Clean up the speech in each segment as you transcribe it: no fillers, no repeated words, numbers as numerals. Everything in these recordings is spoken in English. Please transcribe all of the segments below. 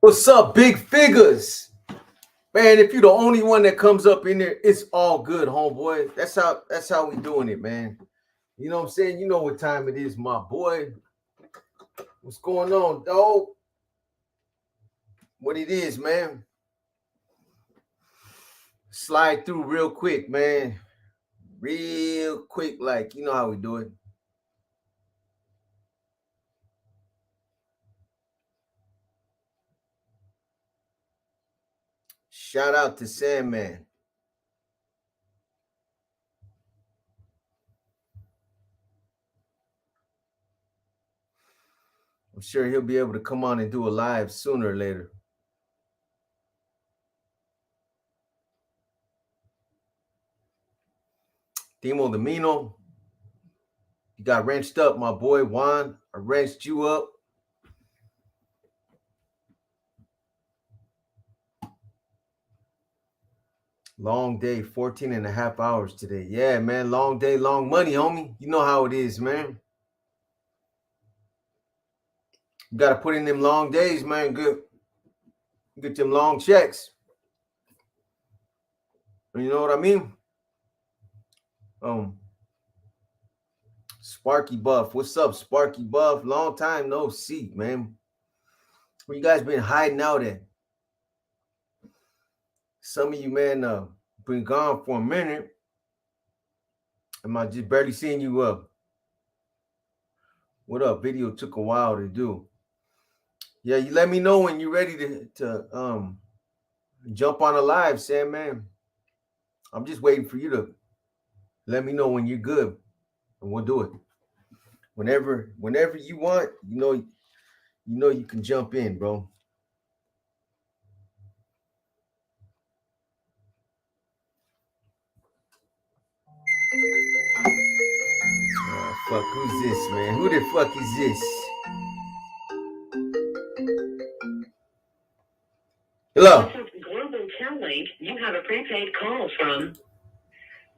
What's up, big figures? Man, if you're the only one that comes up in there, it's all good, homeboy. That's how we doing it, man. You know what I'm saying? You know what time it is, my boy. What's going on, dog? What it is, man. Slide through real quick, man. Real quick, like you know how we do it. Shout out to Sandman. I'm sure he'll be able to come on and do a live sooner or later. Timo the Mino, you got wrenched up, my boy Juan. I wrenched you up. Long day, 14 and a half hours today. Yeah, man. Long day, long money, homie. You know how it is, man. You got to put in them long days, man. Good. Get them long checks. You know what I mean? Sparky Buff. What's up, Sparky Buff? Long time no see, man. Where you guys been hiding out at? Some of you, man, been gone for a minute. Am I just barely seeing you up? What up? Video took a while to do. Yeah, you let me know when you're ready to jump on a live, Sam, man. I'm just waiting for you to let me know when you're good, and we'll do it. Whenever you want, you can jump in, bro. Fuck, who's this, man? Who the fuck is this? Hello. This is Global Tel-Link. You have a prepaid call from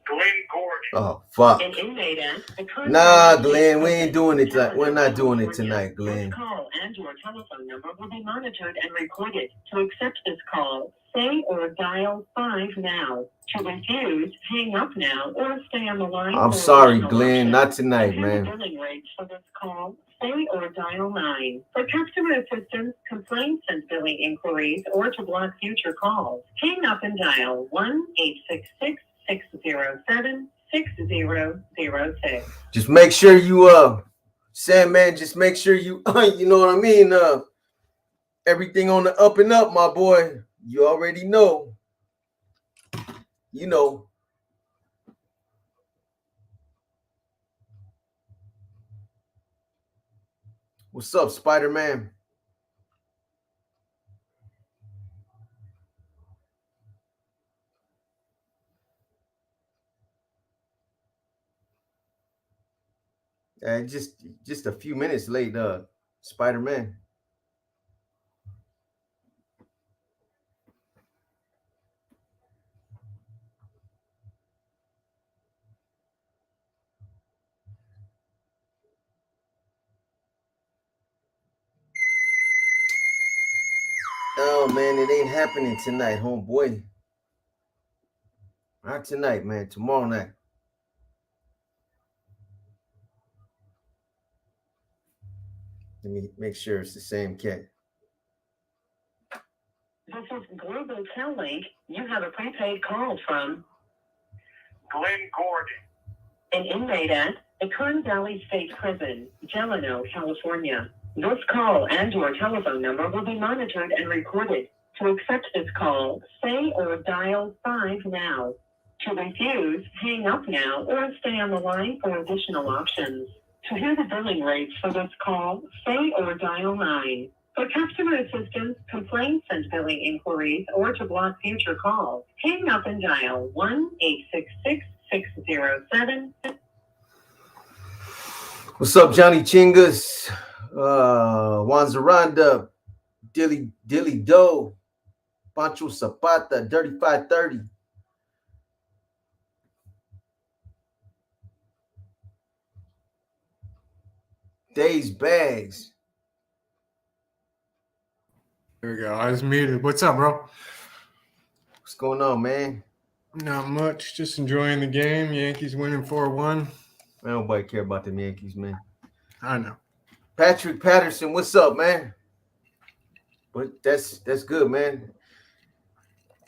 Glenn Gordon. Oh, fuck. An inmate at Nah, Glenn, we ain't doing it. We're not doing it tonight, Glenn. This call and your telephone number will be monitored and recorded. To accept this call, say or dial 5 now. To refuse, hang up now or stay on the line. I'm sorry, Glenn. Not tonight, man. The billing rates for this call, say or dial 9. For customer assistance, complaints, and billing inquiries, or to block future calls, hang up and dial 1-866-607-6006. Just make sure you, Sandman, just make sure you, you know what I mean? Everything on the up and up, my boy. You already know. You know. What's up, Spider-Man? Just a few minutes late, Spider-Man. Oh man, it ain't happening tonight, homeboy. Not tonight, man. Tomorrow night. Let me make sure it's the same cat. This is Global Tel-Link. You have a prepaid call from Glenn Gordon, an inmate at the Kern Valley State Prison, Delano, California. This call and your telephone number will be monitored and recorded. To accept this call, say or dial 5 now. To refuse, hang up now or stay on the line for additional options. To hear the billing rates for this call, say or dial 9. For customer assistance, complaints, and billing inquiries, or to block future calls, hang up and dial 1-866-607. What's up, Johnny Chingas? Wanzaranda, Dilly Doe, Pancho Zapata, Dirty 530. Days Bags. There we go. I was muted. What's up, bro? What's going on, man? Not much. Just enjoying the game. Yankees winning 4-1. Man, nobody care about them Yankees, man. I know. Patrick Patterson, what's up, man? But that's good, man.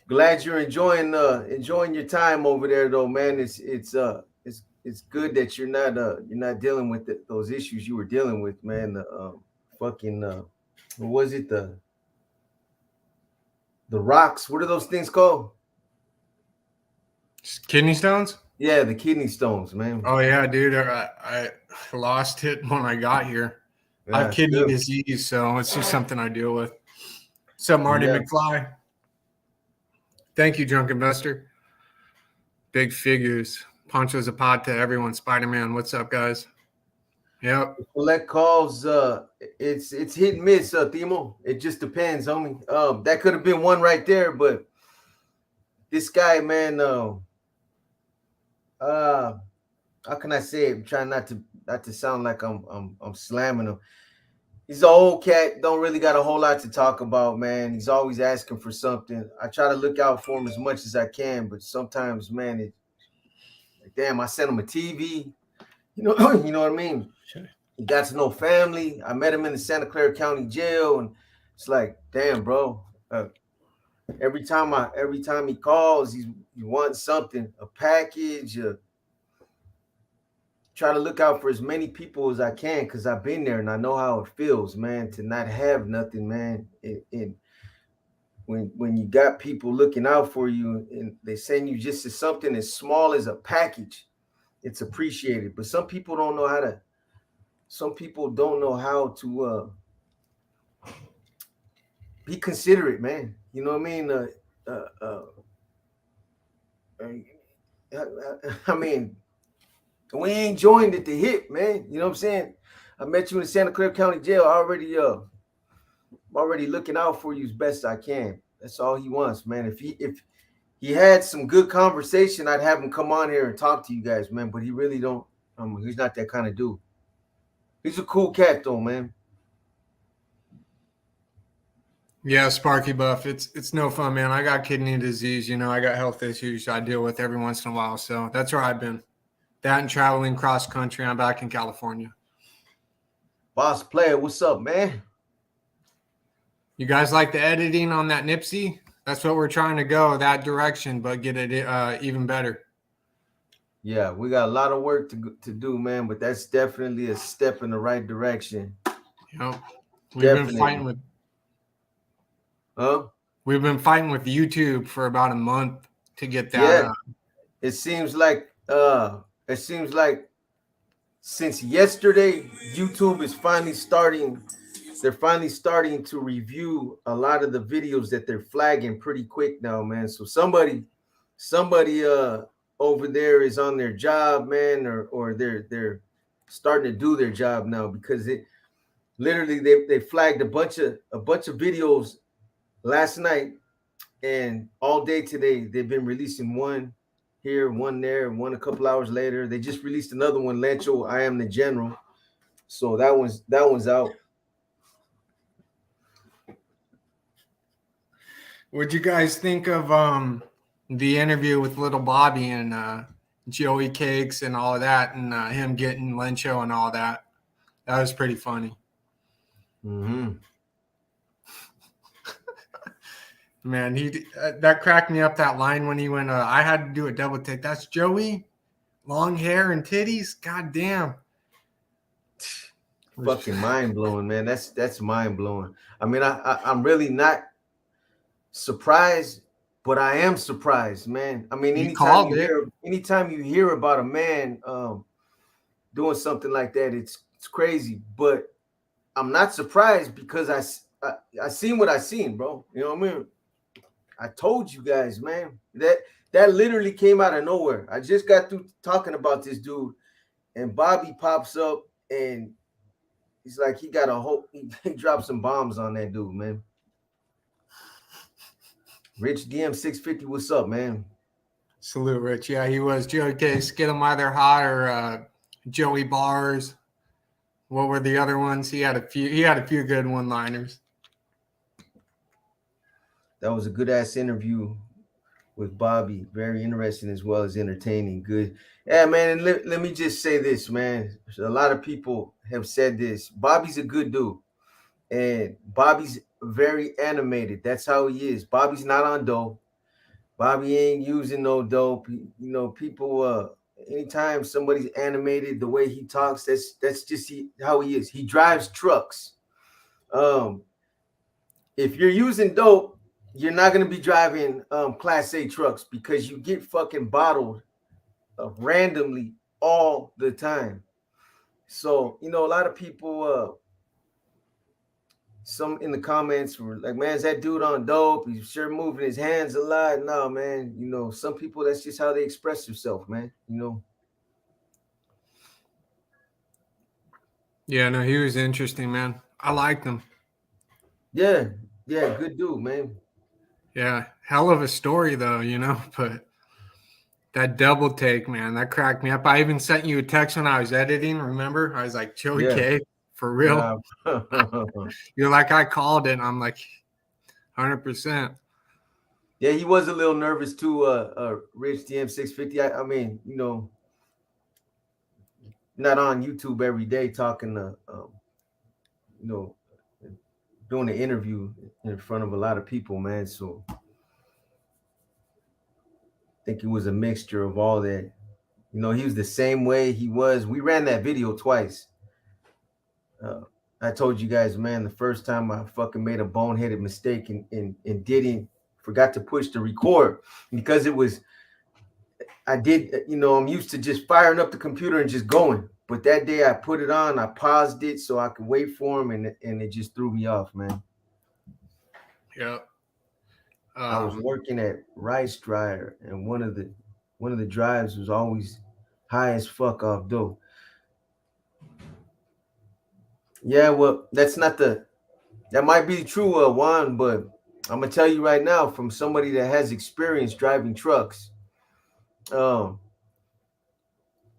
Glad you're enjoying your time over there, though, man. It's good that you're not dealing with those issues you were dealing with, man. Fucking what was it, the rocks? What are those things called? Kidney stones? Yeah, the kidney stones, man. Oh, yeah, dude. I lost it when I got here. Yeah, I have kidney good. disease, so it's just something I deal with. What's up, Marty Yeah. McFly? Thank you, Drunk Investor. Big figures. Pancho Zapata, everyone. Spider-Man. What's up, guys? Yep. Collect calls, it's hit and miss, Timo. It just depends, homie. That could have been one right there, but this guy, man, how can I say it? I'm trying not to sound like I'm slamming him. He's an old cat, don't really got a whole lot to talk about, man. He's always asking for something. I try to look out for him as much as I can, but sometimes, man, it's like, damn, I sent him a TV. You know, you know what I mean? He got to know family. I met him in the Santa Clara County Jail, and it's like, damn, bro. Every time he calls, he wants something, a package. Try to look out for as many people as I can, because I've been there and I know how it feels, man, to not have nothing, man. And when you got people looking out for you and they send you just something as small as a package, it's appreciated. But some people don't know how to. Some people don't know how to be considerate, man. You know what I mean? I mean, we ain't joined at the hip, man. You know what I'm saying? I met you in Santa Clara County Jail. I'm already looking out for you as best I can. That's all he wants, man. If he had some good conversation, I'd have him come on here and talk to you guys, man. But he really don't. He's not that kind of dude. He's a cool cat, though, man. Yeah, Sparky Buff. It's no fun, man. I got kidney disease. You know, I got health issues I deal with every once in a while. So that's where I've been. That and traveling cross country. I'm back in California. Boss player, what's up, man? You guys like the editing on that Nipsey? That's what we're trying to go that direction, but get it even better. Yeah, we got a lot of work to do, man. But that's definitely a step in the right direction. Yep. We've been fighting with. Huh? We've been fighting with YouTube for about a month to get that. Yeah. It seems like since yesterday, YouTube is finally starting. They're finally starting to review a lot of the videos that they're flagging pretty quick now, man. So somebody over there is on their job, man, or they're starting to do their job now, because it literally they flagged a bunch of videos last night, and all day today they've been releasing one here, one there, one a couple hours later. They just released another one, Lancho, I Am the General. So that one's out. What'd you guys think of the interview with Little Bobby and Joey Cakes and all of that, and him getting Lencho and all that? That was pretty funny. Mm-hmm. Man, that cracked me up, that line when he went, I had to do a double take. That's Joey? Long hair and titties? God damn. Fucking mind-blowing, man. That's mind-blowing. I mean, I'm really not surprised, but I am surprised, man. I mean, anytime you hear about a man doing something like that, it's crazy. But I'm not surprised, because I seen what I seen, bro. You know what I mean? I told you guys, man, that literally came out of nowhere. I just got through talking about this dude, and Bobby pops up, and he's like, he dropped some bombs on that dude, man. Rich DM 650, what's up, man? Salute, Rich. Yeah, he was. Joey Case, get him either hot or Joey Bars. What were the other ones? He had a few good one-liners. That was a good ass interview with Bobby. Very interesting as well as entertaining. Good. Yeah, man. And let me just say this, man. A lot of people have said this. Bobby's a good dude. And Bobby's very animated. That's how he is. Bobby's not on dope. Bobby ain't using no dope. People anytime somebody's animated the way he talks, that's just how he is. He drives trucks. Um, if you're using dope, you're not gonna be driving class A trucks because you get fucking bottled randomly all the time. So, a lot of people some in the comments were like, man, is that dude on dope? He's sure moving his hands a lot. No, man, some people, that's just how they express themselves, man. Yeah, no, he was interesting, man. I liked him. Yeah, good dude, man. Yeah, hell of a story though, but that double take, man, that cracked me up. I even sent you a text when I was editing, remember? I was like, Joey Yeah. K, for real? You're like, I called it. And I'm like, 100%. Yeah, he was a little nervous too, Rich DM650. I mean, not on YouTube every day talking to, doing an interview in front of a lot of people, man. So I think it was a mixture of all that. He was the same way he was. We ran that video twice. I told you guys, man, the first time I fucking made a boneheaded mistake and didn't forgot to push the record because I'm used to just firing up the computer and just going. But that day I put it on, I paused it so I could wait for him, and it just threw me off, man. Yep. I was working at Rice Dryer, and one of the drives was always high as fuck off dope. Yeah, well, that might be true, Juan, but I'm gonna tell you right now, from somebody that has experience driving trucks,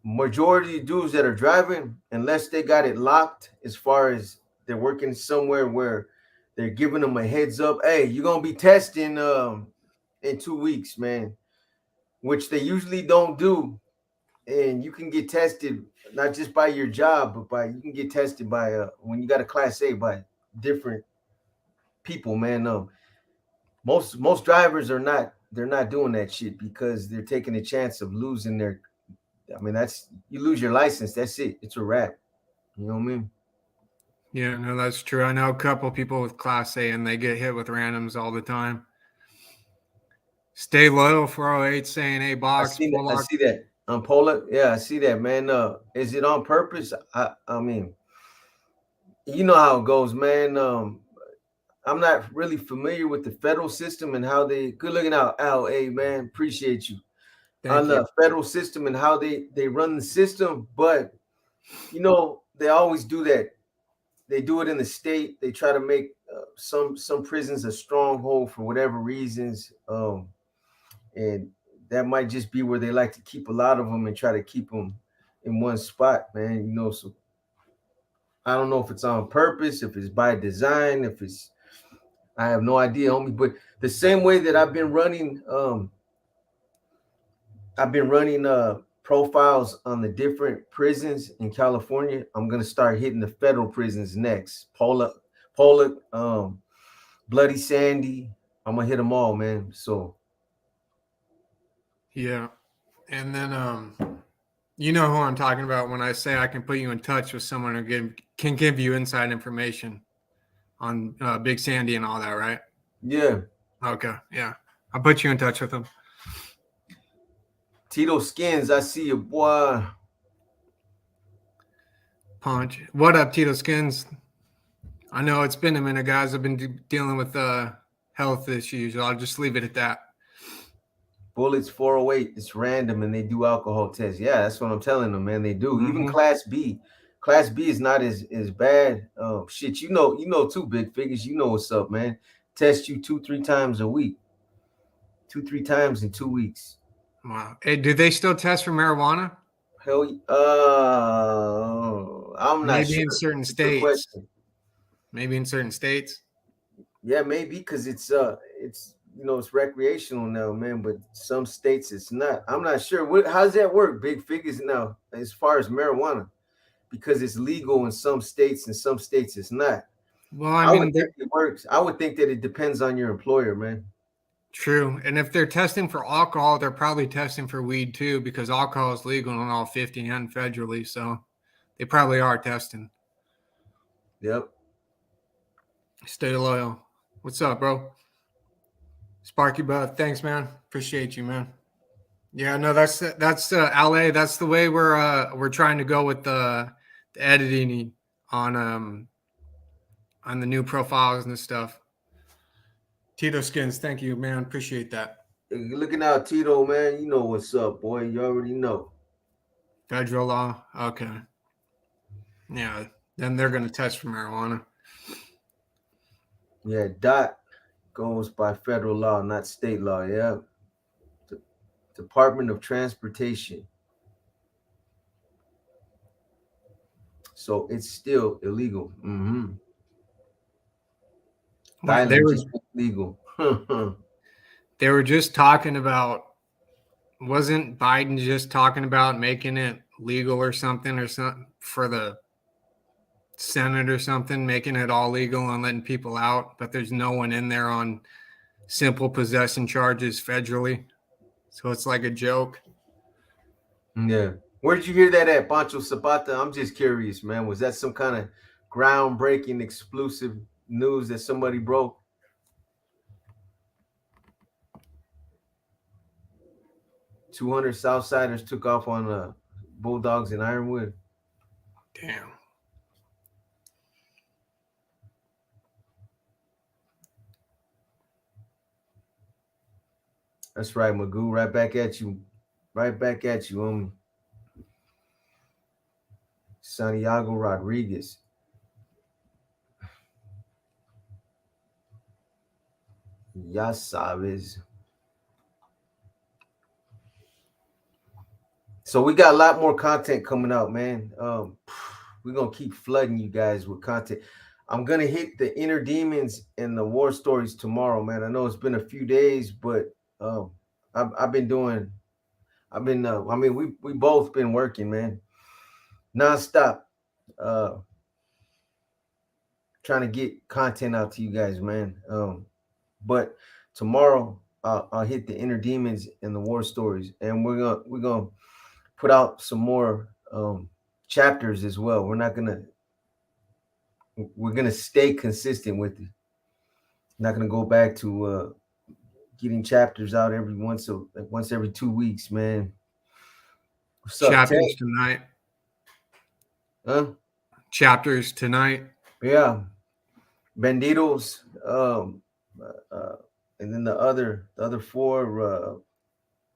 majority of dudes that are driving, unless they got it locked, as far as they're working somewhere where they're giving them a heads up, hey, you're gonna be testing in 2 weeks, man, which they usually don't do. And you can get tested not just by your job, but you can get tested by when you got a class A by different people, man. Most drivers they're not doing that shit because they're taking a chance of losing their. I mean, you lose your license, that's it. It's a wrap. You know what I mean? Yeah, no, that's true. I know a couple people with Class A, and they get hit with randoms all the time. Stay loyal 408 saying, hey, box. I see that. Polar, yeah, I see that, man. Is it on purpose? I mean, you know how it goes, man. I'm not really familiar with the federal system and how they. Good looking out, LA, man. Appreciate you. On the federal system and how they run the system, but they always do that. They do it in the state. They try to make some prisons a stronghold for whatever reasons, and that might just be where they like to keep a lot of them and try to keep them in one spot, man. So I don't know if it's on purpose, if it's by design, I have no idea, homie. But the same way that I've been running profiles on the different prisons in California, I'm gonna start hitting the federal prisons next. Pollock, Bloody Sandy. I'm gonna hit them all, man. So yeah, and then you know who I'm talking about when I say I can put you in touch with someone who can give you inside information on Big Sandy and all that, right? Yeah. Okay. Yeah, I'll put you in touch with him. Tito Skins, I see you, boy. Punch. What up, Tito Skins? I know it's been a minute, guys. I've been dealing with health issues. I'll just leave it at that. Bullets 408. It's random, and they do alcohol tests. Yeah, that's what I'm telling them, man. They do. Mm-hmm. Even Class B. Class B is not as bad. Shit, you know too, Big Figures. You know what's up, man. Test you 2-3 times a week. 2-3 times in 2 weeks. Wow. Hey, do they still test for marijuana? Hell, I'm not sure. Maybe in certain states. Maybe in certain states. Yeah, maybe because it's it's recreational now, man. But some states it's not. I'm not sure. How's that work? Big figures now as far as marijuana because it's legal in some states and some states it's not. Well, I I would mean, think it works. I would think that it depends on your employer, man. true. And if they're testing for alcohol, they're probably testing for weed too, because alcohol is legal in all 50 and federally. So they probably are testing. Yep. Stay loyal. What's up, bro? Sparky Buff. Thanks, man. Appreciate you, man. Yeah, no, that's LA. That's the way we're trying to go with the editing on the new profiles and stuff. Tito Skins, thank you, man. Appreciate that. You're looking out, Tito, man. You know what's up, boy. You already know. Federal law. Okay. Yeah. Then they're gonna test for marijuana. Yeah, dot goes by federal law, not state law. Yeah. Department of Transportation. So it's still illegal. Mm-hmm. Well, Thailand just went legal. they were just talking about, wasn't Biden just talking about making it legal or something for the Senate or something, making it all legal and letting people out, but there's no one in there on simple possession charges federally. So it's like a joke. Yeah. Where did you hear that at, Pancho Zapata? I'm just curious, man. Was that some kind of groundbreaking, exclusive news that somebody broke? 200 Southsiders took off on Bulldogs in Ironwood. Damn. That's right, Magoo. Right back at you. Right back at you, Santiago Rodriguez. Ya sabes. So we got a lot more content coming out, man. We're gonna keep flooding you guys with content. I'm gonna hit the inner demons and the war stories tomorrow, man. I know it's been a few days, but I've been doing. I've been. I mean, we both been working, man, nonstop, trying to get content out to you guys, man. But tomorrow I'll hit the inner demons and the war stories, and we're gonna put out some more chapters as well. We're gonna stay consistent with it. Not gonna go back to getting chapters out every once every 2 weeks, man. What's up, Ted? Chapters tonight. Huh? Chapters tonight. Yeah, Banditos. And then the other four.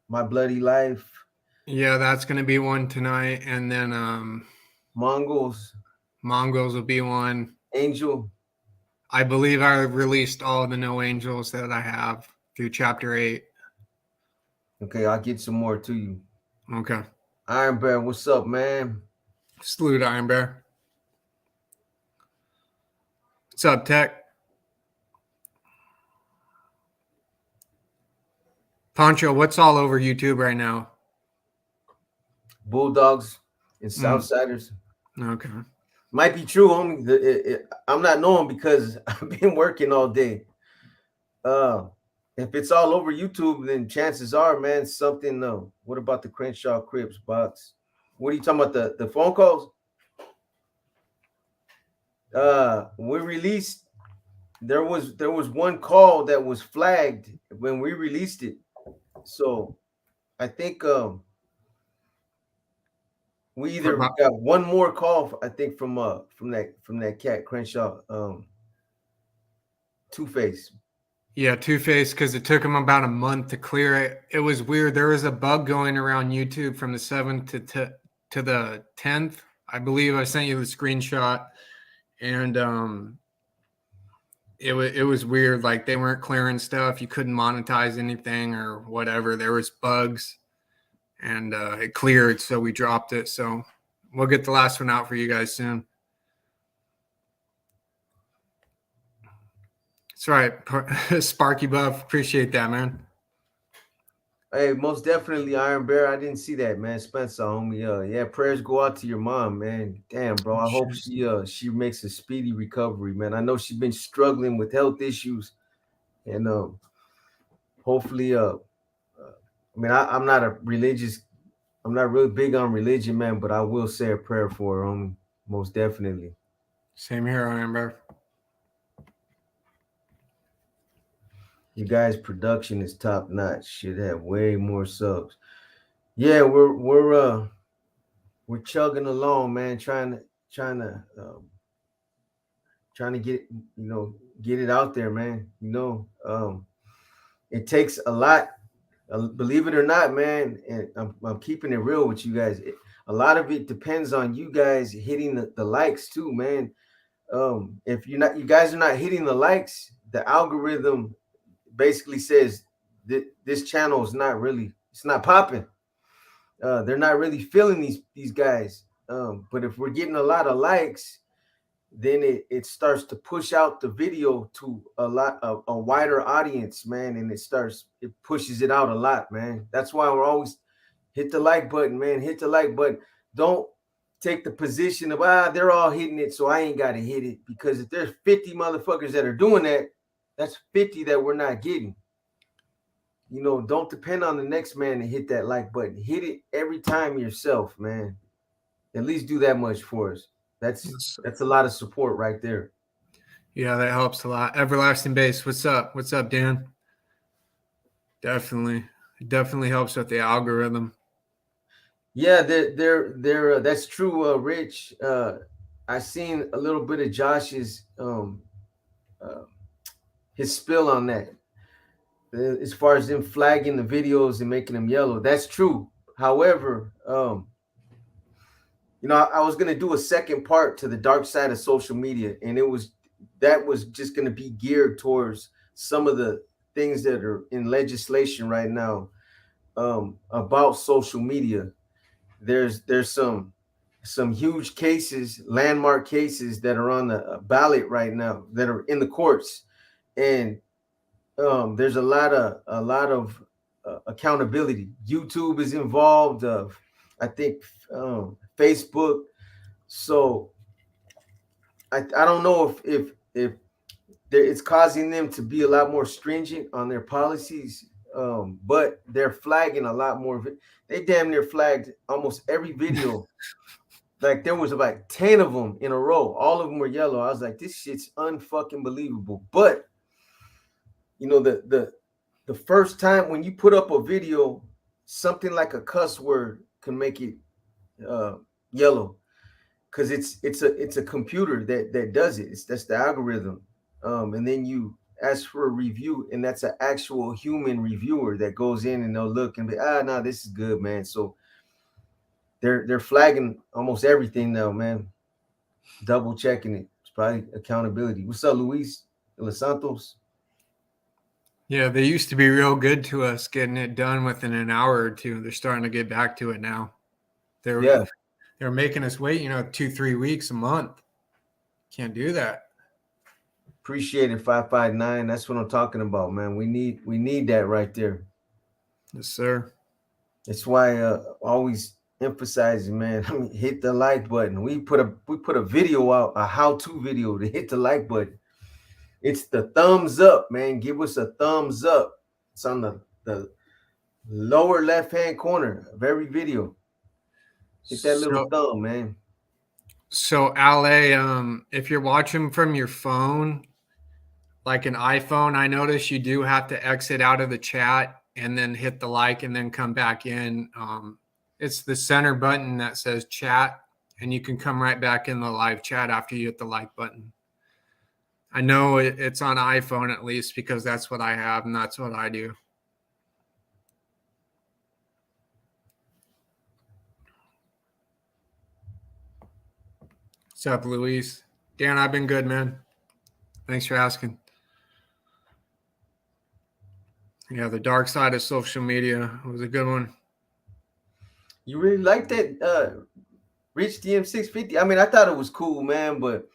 My Bloody Life. Yeah, that's gonna be one tonight, and then Mongols. Mongols will be one. Angel. I believe I released all the No Angels that I have through chapter 8. Okay, I'll get some more to you. Okay. Iron Bear, what's up, man? Salute, Iron Bear. What's up, Tech? Poncho, what's all over YouTube right now? Bulldogs and Southsiders. Okay. Might be true, homie. I'm not knowing because I've been working all day. If it's all over YouTube, then chances are, man, something. What about the Crenshaw Crips box? What are you talking about? The phone calls? We released. There was one call that was flagged when we released it. So I think we either got one more call, I think, from that cat Crenshaw, Two-Face. Yeah, Two-Face, because it took him about a month to clear it. It was weird. There was a bug going around YouTube from the 7th to the 10th. I believe I sent you the screenshot, and it was weird. Like they weren't clearing stuff. You couldn't monetize anything or whatever. There was bugs, and it cleared, so we dropped it. So we'll get the last one out for you guys soon. That's right. Sparky Buff. Appreciate that, man. Hey, most definitely, Iron Bear. I didn't see that, man. Spencer, homie. Yeah, prayers go out to your mom, man. Damn, bro. I hope she makes a speedy recovery, man. I know she's been struggling with health issues, and hopefully, I mean, I'm not a religious. I'm not really big on religion, man, but I will say a prayer for her, homie. Most definitely. Same here, Iron Bear. You guys' production is top notch. Should have way more subs. Yeah, we're chugging along, man. Trying to get get it out there, man. It takes a lot. Believe it or not, man. And I'm keeping it real with you guys. A lot of it depends on you guys hitting the likes too, man. If you guys are not hitting the likes, the algorithm basically says that this channel is not really, it's not popping. They're not really feeling these guys. But if we're getting a lot of likes, then it starts to push out the video to a wider audience, man, and it pushes it out a lot, man. That's why we're always hit the like button, man. Hit the like button. Don't take the position of they're all hitting it, so I ain't got to hit it, because if there's 50 motherfuckers that are doing that, that's 50 that we're not getting. Don't depend on the next man to hit that like button. Hit it every time yourself, man. At least do that much for us. That's a lot of support right there. Yeah, that helps a lot. Everlasting Base, what's up? What's up, Dan? Definitely. It definitely helps with the algorithm. Yeah, they're that's true, Rich. I seen a little bit of Josh's his spill on that. As far as them flagging the videos and making them yellow. That's true. However, I was gonna do a second part to the dark side of social media, and that was just gonna be geared towards some of the things that are in legislation right now about social media. There's some huge cases, landmark cases that are on the ballot right now that are in the courts, and there's a lot of accountability. YouTube is involved. I think Facebook. So I don't know if it's causing them to be a lot more stringent on their policies, but they're flagging a lot more. They damn near flagged almost every video. Like there was like 10 of them in a row. All of them were yellow. I was like, this shit's unfucking believable. But the first time when you put up a video, something like a cuss word can make it yellow, because it's a computer that does it. That's the algorithm. And then you ask for a review, and that's an actual human reviewer that goes in and they'll look and be, no, this is good, man. So they're flagging almost everything now, man. Double checking it. It's probably accountability. What's up, Luis Los Santos? Yeah, they used to be real good to us, getting it done within an hour or two. They're starting to get back to it now. They're making us wait, 2-3 weeks, a month. Can't do that. Appreciate it, 559. That's what I'm talking about, man. We need that right there. Yes, sir. That's why always emphasizing, man. I mean, hit the like button. We put a video out, a how-to video to hit the like button. It's the thumbs up, man. Give us a thumbs up. It's on the lower left-hand corner of every video. Hit that little thumb, man. So, Ale, if you're watching from your phone, like an iPhone, I notice you do have to exit out of the chat and then hit the like and then come back in. It's the center button that says chat, and you can come right back in the live chat after you hit the like button. I know it's on iPhone at least, because that's what I have and that's what I do. What's up, Luis? Dan, I've been good, man. Thanks for asking. Yeah, the dark side of social media was a good one. You really like that Rich DM650? I mean, I thought it was cool, man, but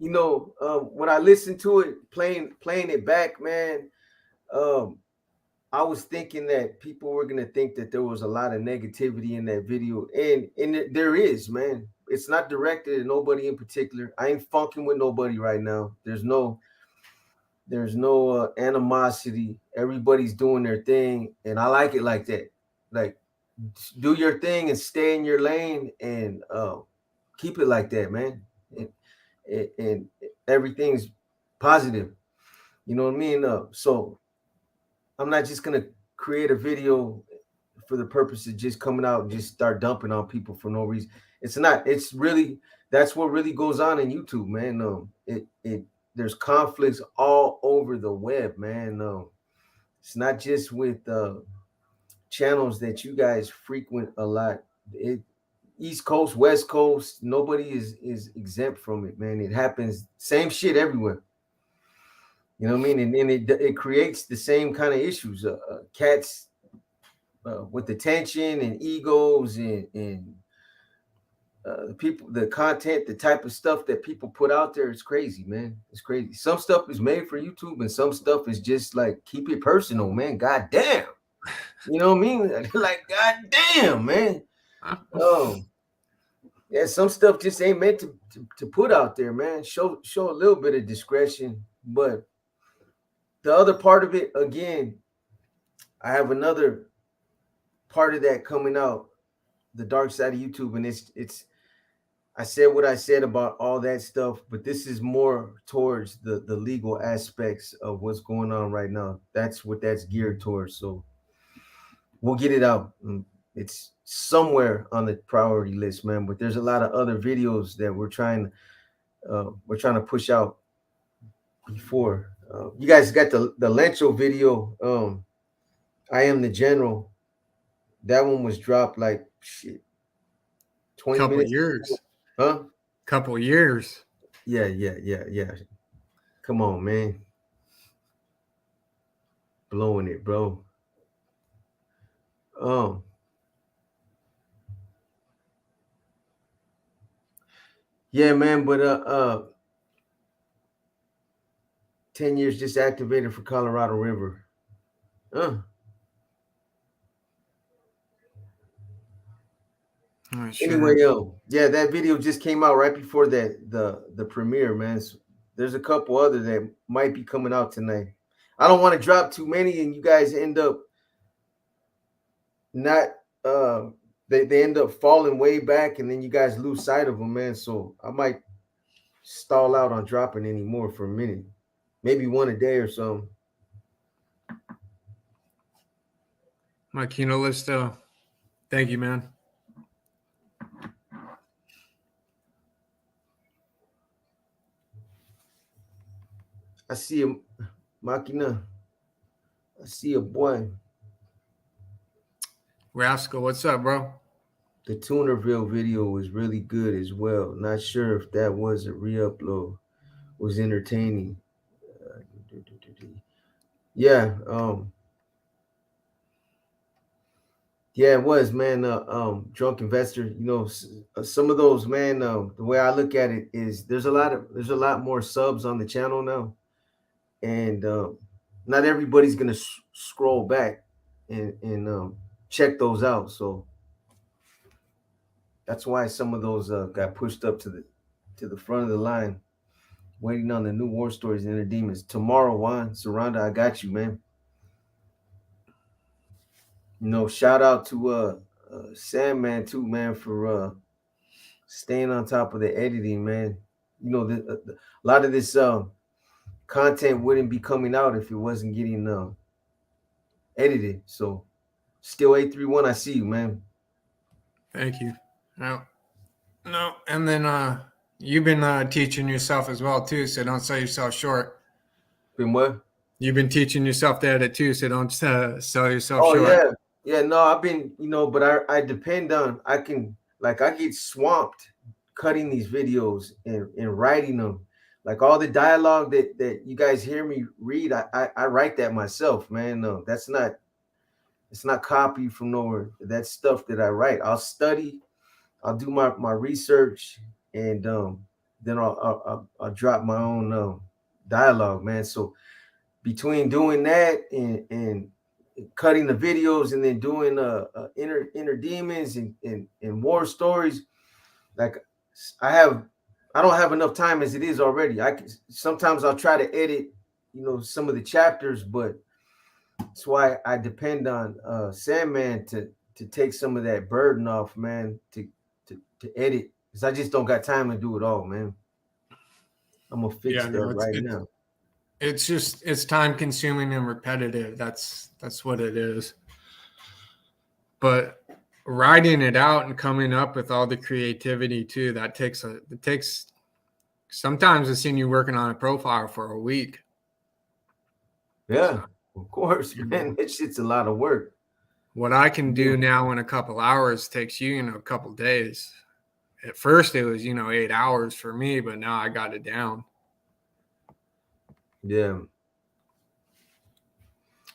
when I listened to it, playing it back, man, um, I was thinking that people were gonna think that there was a lot of negativity in that video, and there is, man. It's not directed at nobody in particular. I ain't funking with nobody right now. There's no animosity. Everybody's doing their thing, and I like it like that. Like, do your thing and stay in your lane, and keep it like that, man. And everything's positive. You know what I mean? So I'm not just gonna create a video for the purpose of just coming out and just start dumping on people for no reason. It's not. It's really that's what really goes on in YouTube, man. It there's conflicts all over the web, man. It's not just with channels that you guys frequent a lot. It East Coast, West Coast, nobody is exempt from it, man. It happens, same shit everywhere. You know what I mean? And then it creates the same kind of issues. Cats with attention and egos and the people, the content, the type of stuff that people put out there is crazy, man. It's crazy. Some stuff is made for YouTube, and some stuff is just like keep it personal, man. God damn, you know what I mean? Like, god damn, man. Um, yeah, some stuff just ain't meant to put out there, man. Show a little bit of discretion, but the other part of it, again, I have another part of that coming out, the dark side of YouTube, and it's I said what I said about all that stuff, but this is more towards the legal aspects of what's going on right now. That's what that's geared towards. So we'll get it out. It's somewhere on the priority list, man. But there's a lot of other videos that we're trying to push out before. You guys got the Lencho video. I am the general. That one was dropped like shit. 20 Couple minutes. years. Huh? Couple years. Yeah. Come on, man. Blowing it, bro. Yeah, man, but 10 years just activated for Colorado River. Oh, sure. Anyway, yeah, that video just came out right before the premiere, man. So there's a couple other that might be coming out tonight. I don't want to drop too many, and you guys end up not they end up falling way back, and then you guys lose sight of them, man. So I might stall out on dropping any more for a minute, maybe one a day or something. My Kino list, thank you, man. I see a Machina. I see a boy. Rascal, what's up, bro? The Tunerville video was really good as well. Not sure if that was a re-upload. Was entertaining. Yeah, yeah, it was, man. Drunk Investor. You know, some of those, man. The way I look at it is, there's a lot more subs on the channel now, and not everybody's gonna scroll back and check those out. So that's why some of those got pushed up to the front of the line, waiting on the new War Stories and Inner Demons. Tomorrow, Juan Saranda, I got you, man. You know, shout out to Sandman too, man, for staying on top of the editing, man. You know, a lot of this content wouldn't be coming out if it wasn't getting edited. So, still 831, I see you, man. Thank you. No, and then you've been teaching yourself as well too, so don't sell yourself short. Been what? You've been teaching yourself to edit too, so don't sell yourself Oh short. yeah. No, I've been, but I depend on, I get swamped cutting these videos and writing them. Like all the dialogue that you guys hear me read, I write that myself, man. No, it's not copy from nowhere. That's stuff that I write. I'll study, I'll do my research, and then I'll drop my own dialogue, man. So between doing that and cutting the videos and then doing inner demons and war stories, like I don't have enough time as it is already. Sometimes I'll try to edit, some of the chapters, but that's why I depend on Sandman to take some of that burden off, man, to edit, because I just don't got time to do it all, man. I'm gonna fix Yeah, that no, right now. it's time consuming and repetitive. That's what it is. But writing it out and coming up with all the creativity too, it takes sometimes I've seen you working on a profile for a week. Yeah, So, of course, man. That shit's a lot of work. what I can do now in a couple hours takes you, a couple days. At first it was, 8 hours for me, but now I got it down. Yeah.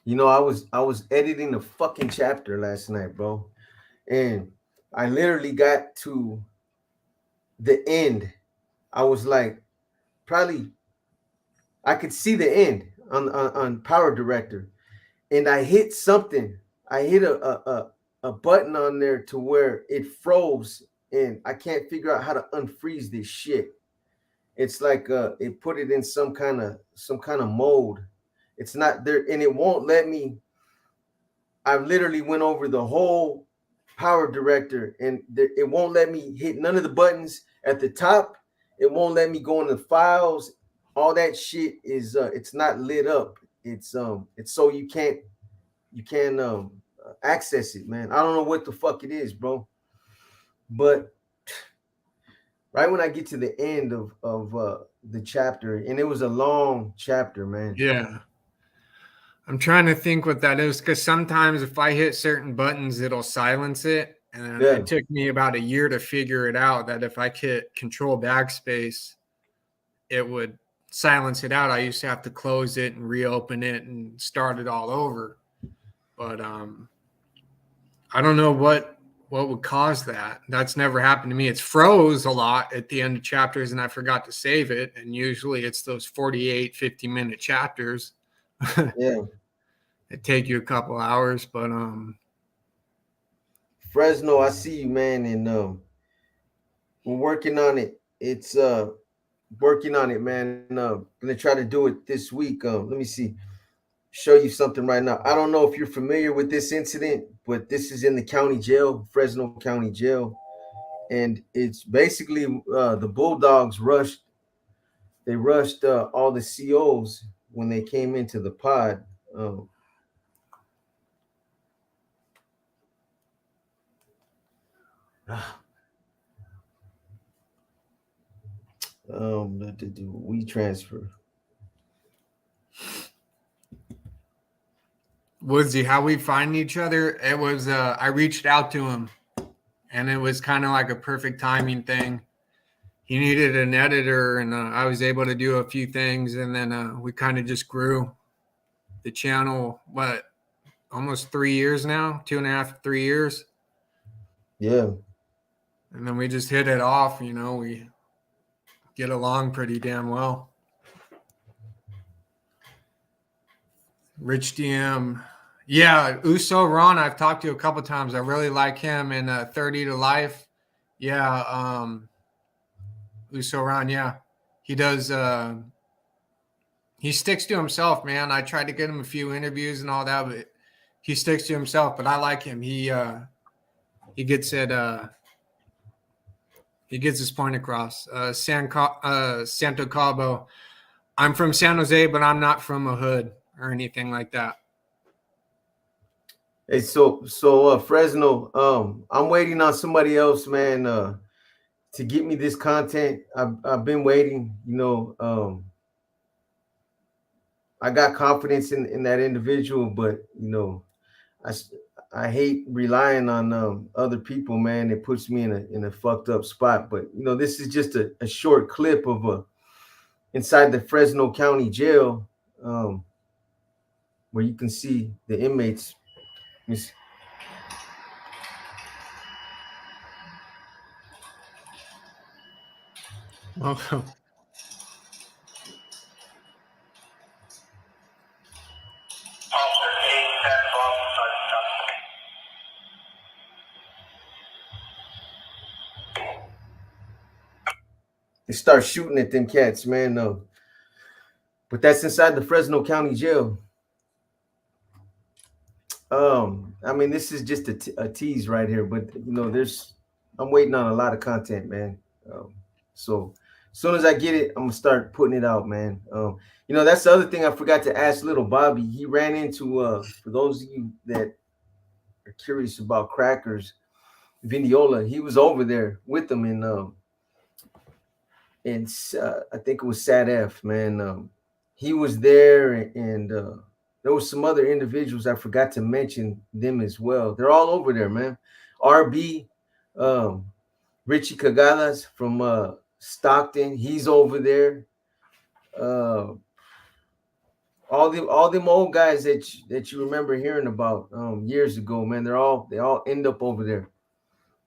I was editing a fucking chapter last night, bro. And I literally got to the end. I was like, probably I could see the end on Power Director. And I hit something. I hit a button on there to where it froze, and I can't figure out how to unfreeze this shit. It's like it put it in some kind of mode. It's not there, and it won't let me. I literally went over the whole Power Director, and it won't let me hit none of the buttons at the top. It won't let me go into files. All that shit is it's not lit up. It's so you can't access it, man. I don't know what the fuck it is, bro. But right when I get to the end of the chapter, and it was a long chapter, man. Yeah. I'm trying to think what that is, because sometimes if I hit certain buttons, it'll silence it. And Yeah. it took me about a year to figure it out that if I hit control backspace, it would silence it out. I used to have to close it and reopen it and start it all over. But I don't know what would cause that. That's never happened to me. It's froze a lot at the end of chapters and I forgot to save it. And usually it's those 48, 50-minute chapters. Yeah. It take you a couple hours, but Fresno, I see you, man, and we're working on it. It's working on it, man. Gonna try to do it this week. Let me see. Show you something right now. I don't know if you're familiar with this incident, but this is in the county jail, Fresno County Jail, and it's basically the Bulldogs rushed. They rushed all the COs when they came into the pod. Um, we transfer. Woodsy, how we find each other, it was I reached out to him and it was kind of like a perfect timing thing. He needed an editor and I was able to do a few things, and then we kind of just grew the channel, almost 3 years now, 2.5, 3 years. Yeah. And then we just hit it off, we get along pretty damn well. Rich DM. Yeah, Uso Ron, I've talked to a couple times. I really like him in 30 to Life. Yeah, Uso Ron, yeah. He does he sticks to himself, man. I tried to get him a few interviews and all that, but he sticks to himself. But I like him. He gets it he gets his point across. Santo Cabo. I'm from San Jose, but I'm not from a hood or anything like that. Hey, so Fresno, I'm waiting on somebody else, man, to get me this content. I've been waiting, I got confidence in that individual, but I I hate relying on other people, man. It puts me in a fucked up spot. But this is just a short clip of inside the Fresno County Jail, where you can see the inmates. Oh, They start shooting at them cats, man. But that's inside the Fresno County Jail. I mean, this is just a tease right here, but I'm waiting on a lot of content, man. So as soon as I get it, I'm gonna start putting it out, man. That's the other thing I forgot to ask little Bobby. He ran into for those of you that are curious about crackers, Vindiola. He was over there with them in I think it was Sad F, man. He was there, and there was some other individuals I forgot to mention them as well. They're all over there, man. RB, Richie Cagadas from Stockton, he's over there. All them old guys that you remember hearing about years ago, man. They all end up over there.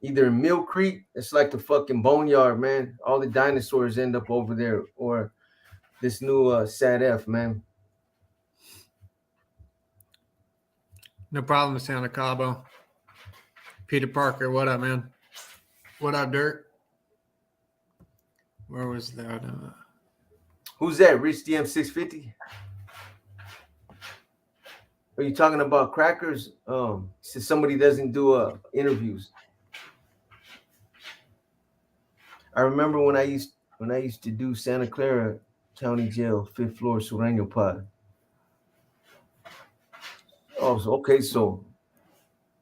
Either in Mill Creek, it's like the fucking boneyard, man. All the dinosaurs end up over there, or this new Sad F, man. no problem, Santa Cabo. Peter Parker, what up, man? What up, Dirt? Where was that? Who's that? Rich DM 650? Are you talking about crackers? Since somebody doesn't do interviews. I remember when I used to do Santa Clara County Jail, 5th floor, Sureño Pod. Oh, okay. So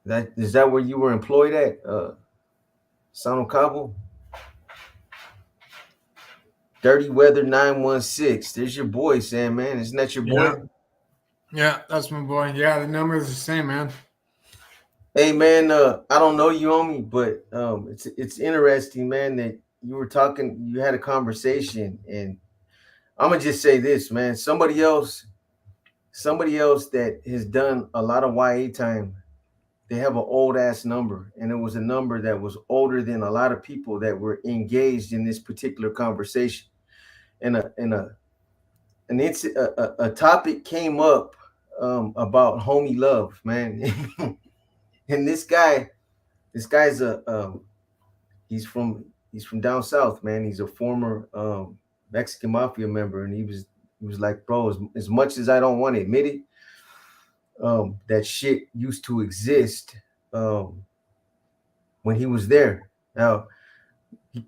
is that where you were employed at? San Cabo? Dirty Weather 916. There's your boy, Sam, man. Isn't that your boy? Yeah, that's my boy. Yeah, the number is the same, man. Hey, man, I don't know you, homie, but it's interesting, man, that you had a conversation, and I'm gonna just say this, man. Somebody else that has done a lot of YA time, they have an old ass number, and it was a number that was older than a lot of people that were engaged in this particular conversation. And a topic came up about homie love, man. And this guy's he's from down south, man. He's a former Mexican mafia member, and he was like, bro, as much as I don't want to admit it, that shit used to exist when he was there. Now, he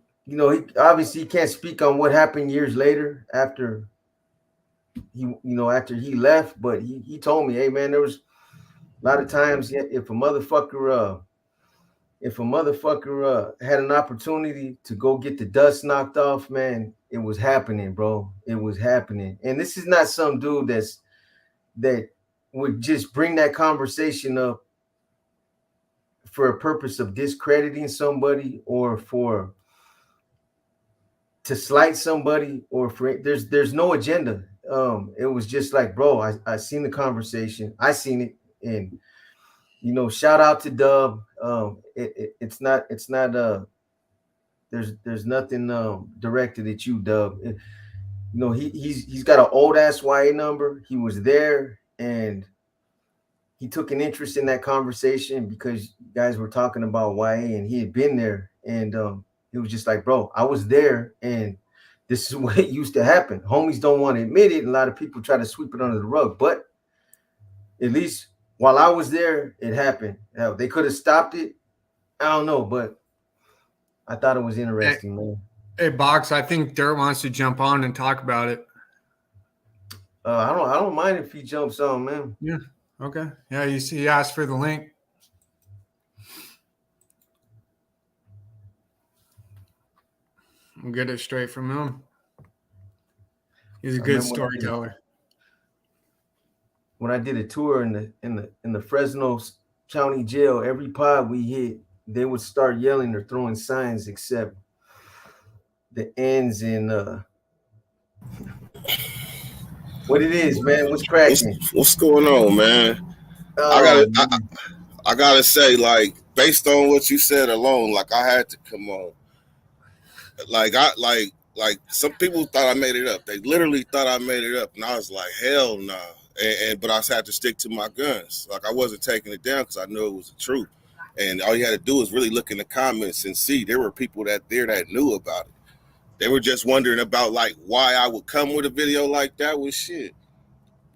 obviously can't speak on what happened years later after he left, but he told me, hey, man, there was a lot of times if a motherfucker had an opportunity to go get the dust knocked off, man, it was happening, bro. It was happening. And this is not some dude that would just bring that conversation up for a purpose of discrediting somebody or to slight somebody, or there's no agenda. It was just like, bro, I seen the conversation. I seen it. And shout out to Dub. It's not there's nothing directed at you, Dub. He's got an old ass YA number. He was there, and he took an interest in that conversation because you guys were talking about YA, and he had been there, and it was just like, bro, I was there, and this is what used to happen. Homies don't want to admit it. A lot of people try to sweep it under the rug, but at least while I was there, it happened. Now, they could have stopped it. I don't know, but I thought it was interesting, man. Hey, Box, I think Dirt wants to jump on and talk about it. I don't mind if he jumps on, man. Yeah. Okay. Yeah, you see, he asked for the link. I'll get it straight from him. He's a good storyteller. When I did a tour in the Fresno County Jail, every pod we hit, they would start yelling or throwing signs, except the ends in what it is, man. What's cracking? What's going on, man? I gotta say, like, based on what you said alone, like, I had to come on. Like like some people thought I made it up. They literally thought I made it up, and I was like, hell no. Nah. But I had to stick to my guns. Like I wasn't taking it down because I knew it was the truth. And all you had to do was really look in the comments and see there were people that knew about it. They were just wondering about like why I would come with a video like that with shit.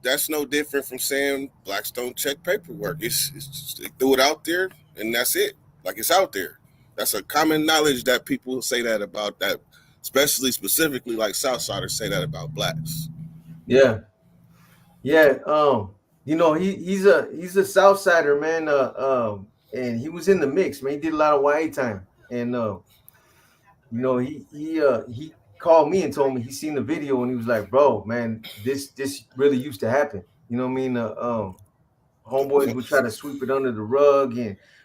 That's no different from saying blacks don't check paperwork. It's just, they threw it out there and that's it. Like it's out there. That's a common knowledge that people say that about that, especially specifically like Southsiders say that about blacks. Yeah. Yeah. You know, he's a Southsider, man. And he was in the mix, man. He did a lot of YA time. And you know, he called me and told me he seen the video and he was like, bro, man, this really used to happen. You know what I mean? Homeboys would try to sweep it under the rug,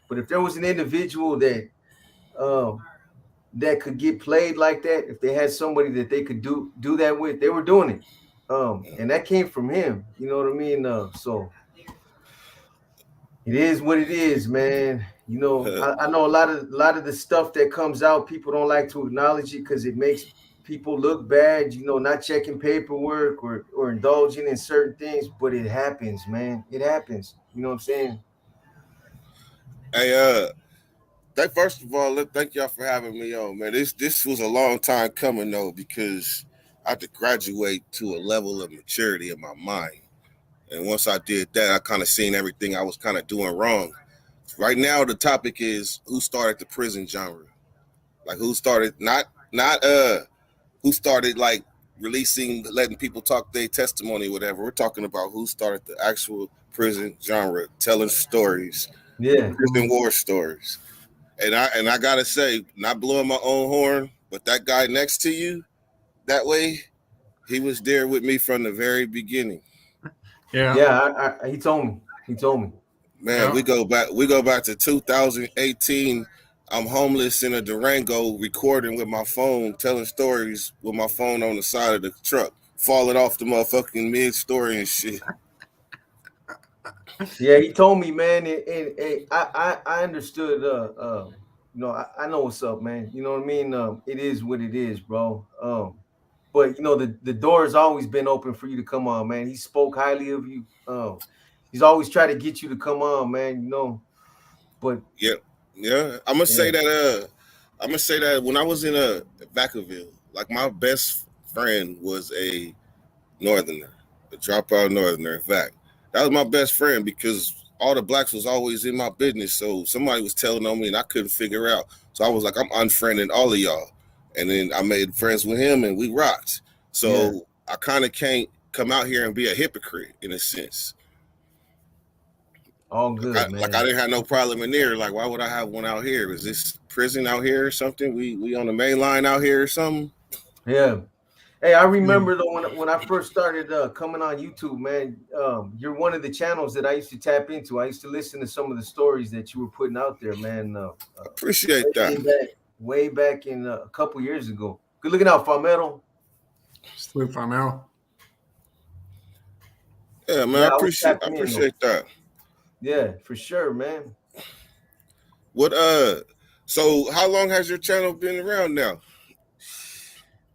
but if there was an individual um that could get played like that, if they had somebody that they could do that with, they were doing it. And that came from him. You know what I mean? So it is what it is, man. You know, I know a lot of the stuff that comes out, people don't like to acknowledge it because it makes people look bad, you know, not checking paperwork or indulging in certain things, but it happens, man. It happens. You know what I'm saying? Hey, first of all, thank y'all for having me on, man. This was a long time coming though, because I had to graduate to a level of maturity in my mind. And once I did that, I kind of seen everything I was kind of doing wrong. Right now, the topic is who started the prison genre. Like who started not who started like releasing, letting people talk their testimony, whatever. We're talking about who started the actual prison genre, telling stories, Yeah. prison war stories. And I gotta say, not blowing my own horn, but that guy next to you, that way, he was there with me from the very beginning. Yeah. Yeah. He told me. He told me. Man, Yeah. we go back to 2018. I'm homeless in a Durango recording with my phone, telling stories with my phone on the side of the truck, falling off the motherfucking mid-story and shit. Yeah, he told me, man, and I understood. You know, I know what's up, man. You know what I mean. It is what it is, bro. But you know, the door has always been open for you to come on, man. He spoke highly of you. He's always tried to get you to come on, man. You know, but Yeah, yeah. yeah, I'm gonna say that when I was in Vacaville, like my best friend was a northerner, a dropout northerner. In fact, that was my best friend because all the blacks was always in my business. So somebody was telling on me and I couldn't figure out. So I was like, I'm unfriending all of y'all. And then I made friends with him and we rocked. yeah, So I kind of can't come out here and be a hypocrite in a sense. all Like good, I man. didn't have no problem in there. Like, why would I have one out here? Is this prison out here or something? We on the main line out here or something? Yeah. Hey, I remember though when I first started coming on YouTube, man. You're one of the channels that I used to tap into. I used to listen to some of the stories that you were putting out there, man. Appreciate that. Way back in a couple years ago. Good looking out, Farmero. Salute Farmel. Yeah, man. Yeah, I was I tapping in though. appreciate that. Yeah, for sure, man. What so how long has your channel been around now?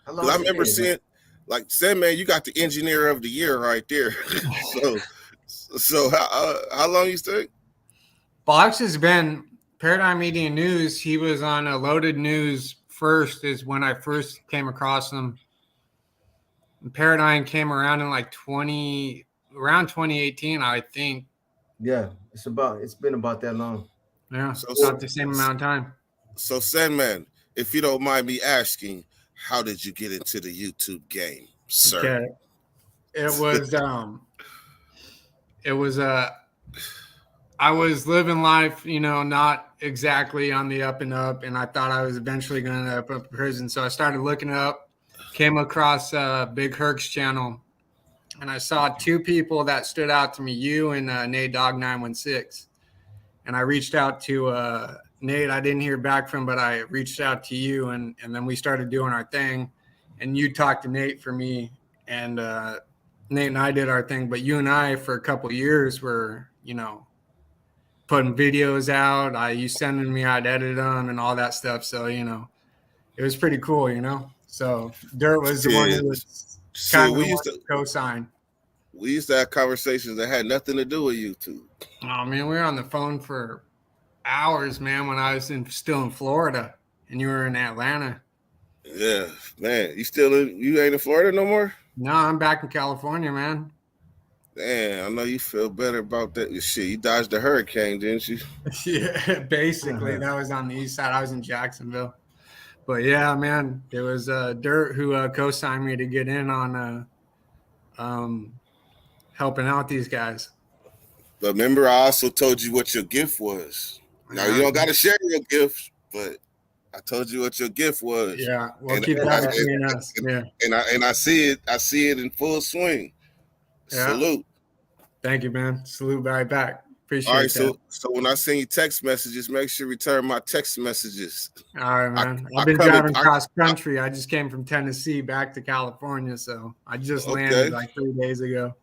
How Because I long's it remember been, man? seeing, like, said, man, you got the engineer of the year right there. so how long you think? Box has been Paradigm Media News. He was on a Loaded News first, is when I first came across him. And Paradigm came around in like around 2018, I think. Yeah, it's been about that long. Yeah, So about the same amount of time. so Sandman, if you don't mind me asking, how did you get into the YouTube game, sir? Okay. It was I was living life, you know, not exactly on the up and up, and I thought I was eventually going to end up in prison. So I started looking up, came across Big Herc's channel, and I saw two people that stood out to me, you and Nate Dog 916. And I reached out to Nate. I didn't hear back from him, but I reached out to you, and then we started doing our thing. And you talked to Nate for me, and Nate and I did our thing. But you and I, for a couple of years, were, you know, putting videos out. You sending me, I'd edit them and all that stuff. So, you know, it was pretty cool, you know. So Dirt was the one who was Shit, kind of the one to co-sign. We used to have conversations that had nothing to do with YouTube. Oh man, we were on the phone for hours, man. When I was still in Florida, and you were in Atlanta. Yeah, man. You ain't in Florida no more? No, I'm back in California, man. Damn, I know you feel better about that. Shit, you dodged the hurricane, didn't you? Yeah, basically that was on the east side. I was in Jacksonville, but yeah, man, it was Dirt who co-signed me to get in on helping out these guys. But remember, I also told you what your gift was. Now you don't got to share your gift, but I told you what your gift was. Yeah, we'll keep that between us. Yeah, and I see it. I see it in full swing. Yeah. Salute. Thank you, man. Salute right back. Appreciate it. All right, so when I send you text messages, make sure you return my text messages. All right, man. I've been driving cross country. I just came from Tennessee back to California, so I just landed like 3 days ago.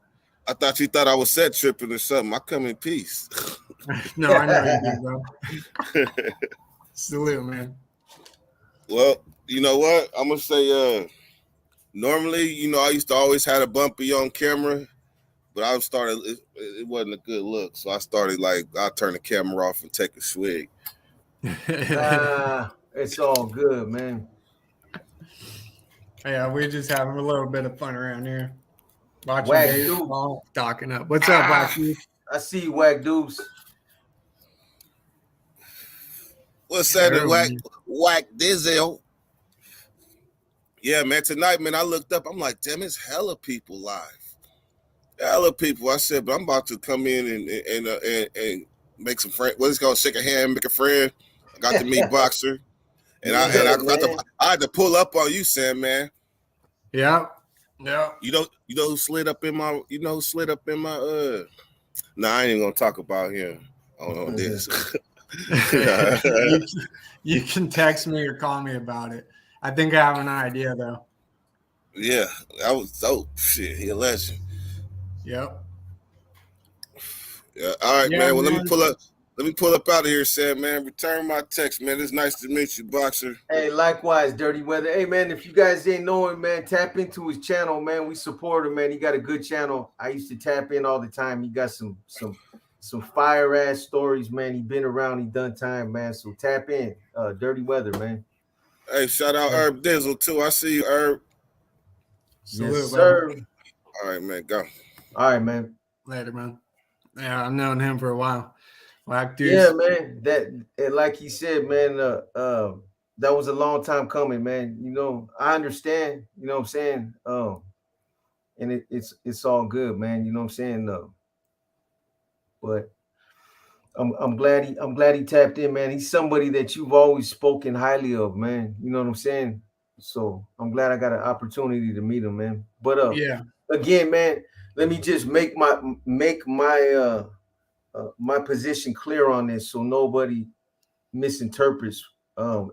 I thought you thought I was set tripping or something. I come in peace. No, I know you do, bro. Salute, man. Well, you know what? I'm gonna say normally, I used to always have a bumpy on camera, but it wasn't a good look. So I started I'll turn the camera off and take a swig. It's all good, man. Yeah, we're just having a little bit of fun around here. Watching baseball, talking up. What's up, Wack Deuce? I see you, Wack Deuce. What's that, Wack Dizzle? Yeah, man. Tonight, man, I looked up. I'm like, damn, it's hella people live. Hella people. I said, but I'm about to come in and make some friends. What is it called? Shake a hand, make a friend. I got to meet Boxer, and I had to pull up on you, Sam, man. Yeah. Yeah. You know who slid up in my Nah, I ain't even gonna talk about him on this. You can text me or call me about it. I think I have an idea though. Yeah, that was dope. Shit, he a legend. Yep. Yeah. All right, man. Well, let me pull up out of here, Sam, man. Return my text, man. It's nice to meet you, Boxer. Hey, likewise, Dirty Weather. Hey, man, if you guys ain't knowing, man, tap into his channel, man. We support him, man. He got a good channel. I used to tap in all the time. He got some fire ass stories, man. He been around. He done time, man. So tap in. Dirty Weather, man. Hey, shout out Herb Dizzle too. I see you, Herb. Salute, yes, sir. Man. All right, man. Go. All right, man. Later, man. Yeah, I've known him for a while. Wack Deuce. Yeah, man. That like he said, man. That was a long time coming, man. I understand. You know what I'm saying. And it's all good, man. You know what I'm saying. But I'm glad he tapped in, man. He's somebody that you've always spoken highly of, man. You know what I'm saying. So I'm glad I got an opportunity to meet him, man. But yeah. Again, man, let me just make my my position clear on this so nobody misinterprets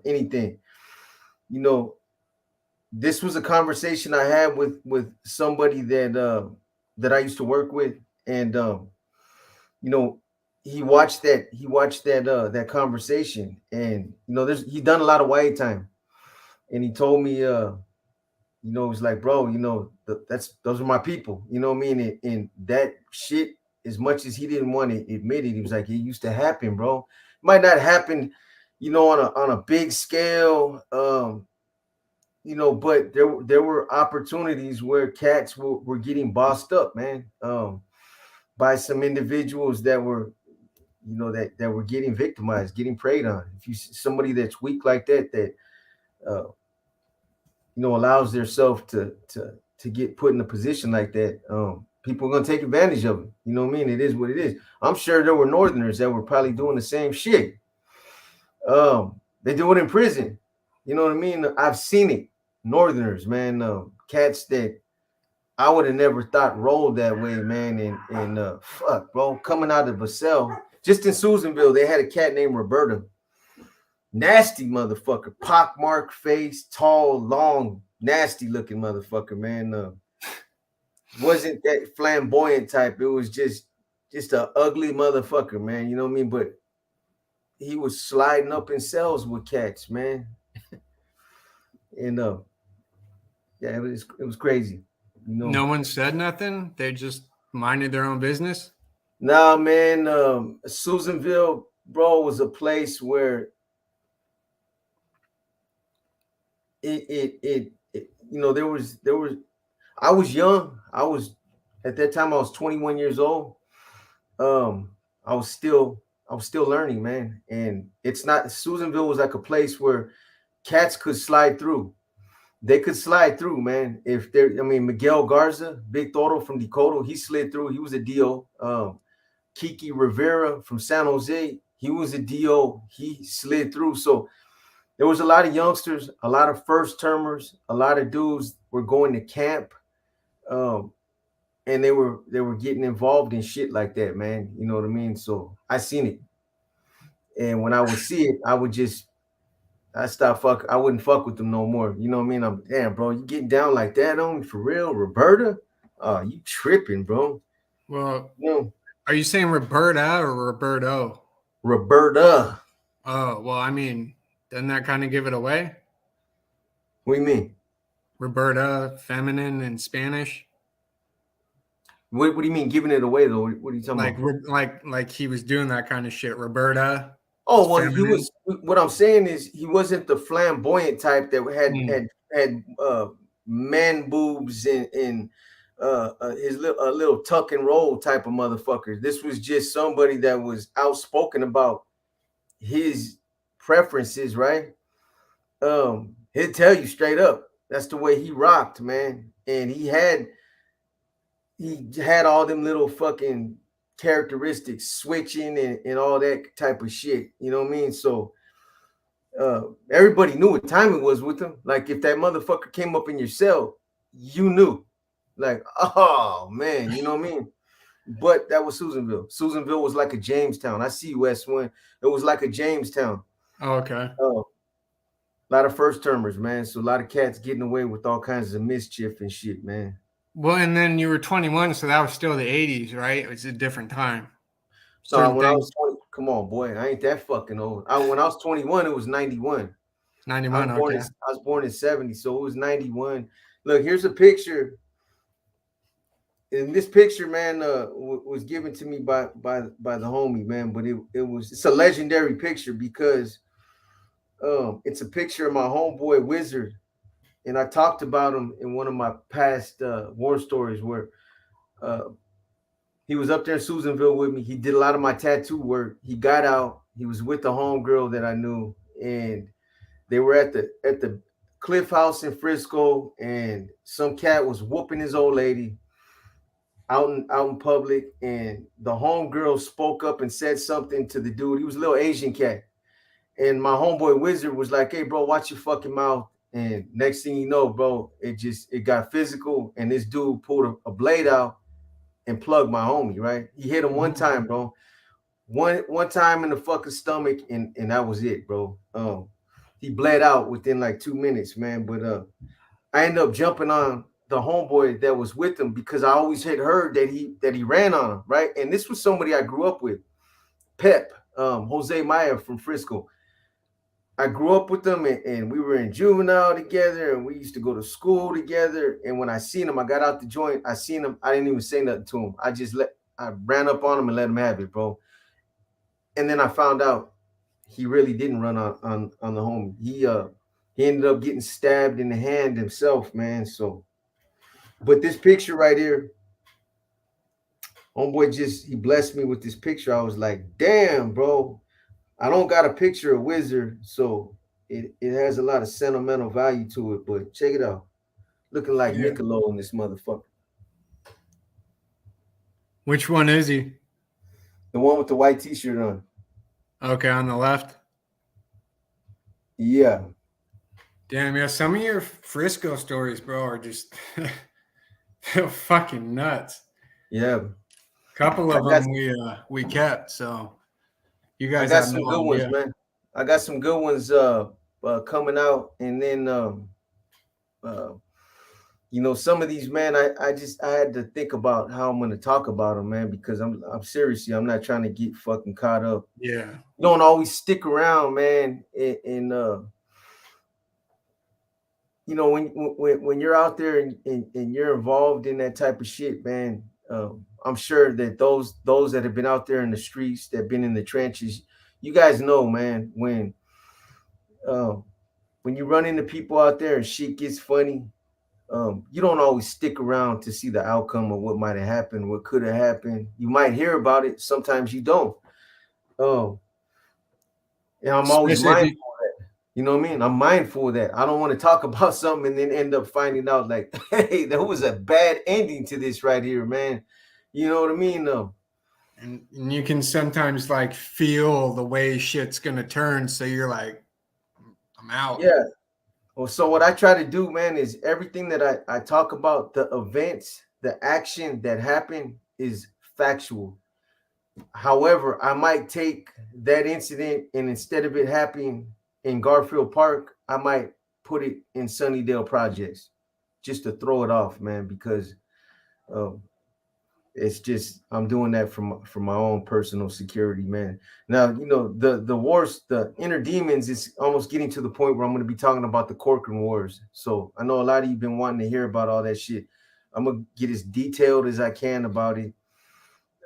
anything. This was a conversation I had with somebody that I used to work with, and he watched that conversation, and he done a lot of white time, and he told me it's like, bro, those are my people, you know what I mean? And that shit, as much as he didn't want to admit it, he was like, it used to happen, bro. It might not happen, on a big scale, but there were opportunities where cats were getting bossed up, man, by some individuals that were, that were getting victimized, getting preyed on. If you see somebody that's weak like that allows themselves to get put in a position like that, people are gonna take advantage of it. You know what I mean? It is what it is. I'm sure there were Northerners that were probably doing the same shit. They do it in prison. You know what I mean? I've seen it. Northerners, man, cats that I would have never thought rolled that way, man. And fuck, bro, coming out of a cell, just in Susanville, they had a cat named Roberta. Nasty motherfucker, pockmarked face, tall, long, nasty looking motherfucker, man. Wasn't that flamboyant type. It was just a ugly motherfucker, man. You know what I mean? But he was sliding up in cells with cats, man. And Yeah, it was crazy. You know. No one said nothing. They just minded their own business. Nah, man. Susanville, bro, was a place where you know, there was I was young. I was at that time I was 21 years old. Um, I was still learning, man. And it's not Susanville was like a place where cats could slide through. They could slide through, man. If they're, I mean, Miguel Garza, Big Toro from Dakota, he slid through. He was a DO. Kiki Rivera from San Jose, he was a DO. He slid through. So there was a lot of youngsters, a lot of first termers, a lot of dudes were going to camp, um, and they were getting involved in shit like that, man. You know what I mean? So I seen it, and when I would see it, I stopped fuck. I wouldn't fuck with them no more. You know what I mean? I'm damn, bro. You getting down like that on me for real, Roberta? You tripping, bro? Well, No, are you saying Roberta or Roberto? Roberta. Oh, well, I mean, doesn't that kind of give it away? What do you mean? Roberta, feminine in Spanish. What do you mean giving it away though? What are you talking about? Like he was doing that kind of shit. Roberta. Oh well, he feminine. was. What I'm saying is he wasn't the flamboyant type that had man boobs and his little tuck and roll type of motherfucker. This was just somebody that was outspoken about his preferences, right? He'll tell you straight up. That's the way he rocked, man. And he had all them little fucking characteristics, switching and all that type of shit. You know what I mean? So everybody knew what time it was with him. Like if that motherfucker came up in your cell, you knew. Like, oh man, you know what I mean? But that was Susanville. Susanville was like a Jamestown. I see West Wind. It was like a Jamestown. Oh, okay. A lot of first termers, man. So a lot of cats getting away with all kinds of mischief and shit, man. Well, and then you were 21, so that was still the 80s, right? It was a different time. So when I was 20, come on, boy, I ain't that fucking old. When I was 21, it was 91. 91, okay. I was born in 70, so it was 91. Look, here's a picture. And this picture, man, was given to me by the homie, man. But it's a legendary picture because it's a picture of my homeboy Wizard, and I talked about him in one of my past war stories where he was up there in Susanville with me. He did a lot of my tattoo work. He got out. He was with the homegirl that I knew, and they were at the Cliff House in Frisco, and some cat was whooping his old lady out in public, and the homegirl spoke up and said something to the dude. He was a little Asian cat, and my homeboy Wizard was like, "Hey, bro, watch your fucking mouth." And next thing you know, bro, it got physical, and this dude pulled a blade out and plugged my homie. Right, he hit him one time, bro. One time in the fucking stomach, and that was it, bro. He bled out within like 2 minutes, man. But I ended up jumping on the homeboy that was with him because I always had heard that he ran on him, right? And this was somebody I grew up with, Pep, Jose Maya from Frisco. I grew up with them, and we were in juvenile together, and we used to go to school together. And when I seen him, I got out the joint. I seen him. I didn't even say nothing to him. I ran up on him and let him have it, bro. And then I found out he really didn't run on the homie. He ended up getting stabbed in the hand himself, man. So, but this picture right here, homeboy he blessed me with this picture. I was like, damn, bro. I don't got a picture of Wizard, so it has a lot of sentimental value to it. But check it out. Looking like Niccolo in this motherfucker. Which one is he? The one with the white t-shirt on. Okay, on the left. Yeah. Damn, yeah. Some of your Frisco stories, bro, are just they're fucking nuts. Yeah. A couple of them we kept, so you guys got some good ones, man. I got some good ones coming out, and then you know, some of these, man, I had to think about how I'm gonna talk about them, man, because I'm seriously, I'm not trying to get fucking caught up. Yeah. You don't always stick around, man, and you know, when you're out there and you're involved in that type of shit, man, I'm sure that those that have been out there in the streets, that been in the trenches, you guys know, man, uh, when you run into people out there and shit gets funny, you don't always stick around to see the outcome of what might have happened, what could have happened. You might hear about it, sometimes you don't. Um, and I'm always Especially if mindful. you, You know what I mean? I'm mindful of that. I don't want to talk about something and then end up finding out like, hey, there was a bad ending to this right here, man. You know what I mean? and you can sometimes like feel the way shit's gonna turn. So you're like, I'm out. Yeah. Well, so what I try to do, man, is everything that I talk about, the events, the action that happened is factual. However, I might take that incident and instead of it happening in Garfield Park, I might put it in Sunnydale Projects just to throw it off, man, because um, it's just I'm doing that for my own personal security, man. Now, you know, the wars, the inner demons is almost getting to the point where I'm going to be talking about the Corcoran Wars. So I know a lot of you been wanting to hear about all that shit. I'm gonna get as detailed as I can about it.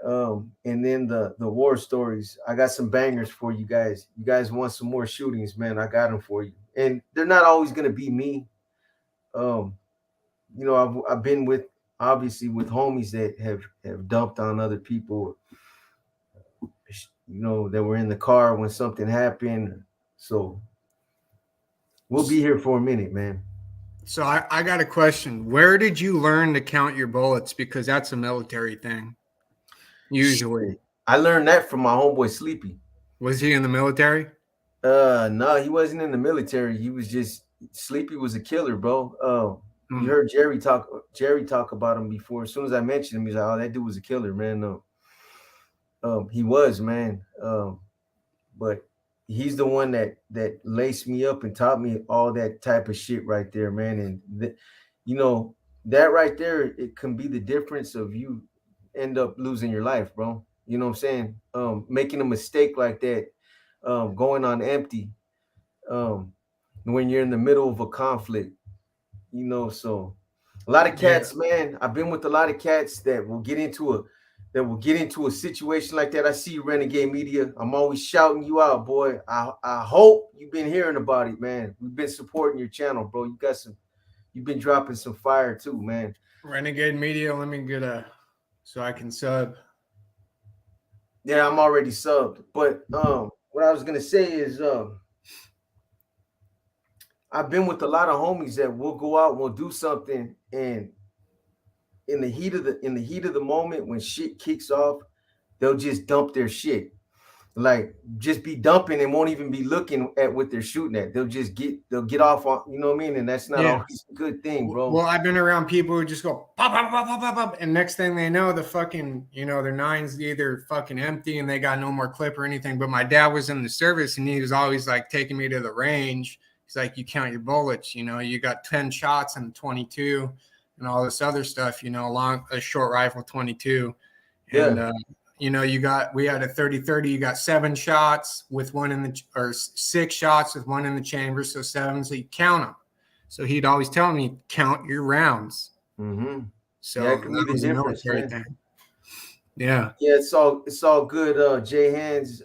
And then the war stories. I got some bangers for you guys. You guys want some more shootings, man? I got them for you. And they're not always gonna be me. Um, you know, I've been with obviously with homies that have dumped on other people, you know, that were in the car when something happened. So we'll be here for a minute, man. So I got a question. Where did you learn to count your bullets? Because that's a military thing. Usually. Shit. I learned that from my homeboy Sleepy. Was he in the military? No, he wasn't in the military. He was just Sleepy was a killer, bro. You Hmm. heard Jerry talk about him before. As soon as I mentioned him, he's like, "Oh, that dude was a killer, man." He was, man. But he's the one that laced me up and taught me all that type of shit right there, man. And you know, that right there, it can be the difference of you end up losing your life, bro. You know what I'm saying? Making a mistake like that, going on empty, um, when you're in the middle of a conflict, you know. So a lot of Yeah. cats, man. I've been with a lot of cats that will get into a situation like that. I see you, Renegade Media. I'm always shouting you out, boy. I hope you've been hearing about it, man. We've been supporting your channel, bro. You've been dropping some fire too, man. Renegade Media. Let me get so I can sub. Yeah, I'm already subbed. But what I was gonna say is I've been with a lot of homies that will go out and will do something, and in the heat of the moment when shit kicks off, they'll just dump their shit. Like just be dumping and won't even be looking at what they're shooting at. They'll get off on, you know what I mean? And that's not Yeah. always a good thing, bro. Well, I've been around people who just go pop, pop, pop, pop, pop, pop, and next thing they know, the fucking, their nine's either fucking empty and they got no more clip or anything. But my dad was in the service and he was always like taking me to the range. He's like, you count your bullets, you got 10 shots and 22 and all this other stuff, a short rifle 22. And, Yeah. we had a 30-30, you got 7 shots with one or 6 shots with one in the chamber. So 7, so you count them. So he'd always tell me, count your rounds. Mm-hmm. So Yeah, it can be that the was a difference, military man. thing. Yeah. Yeah, it's all good, Jay Hands.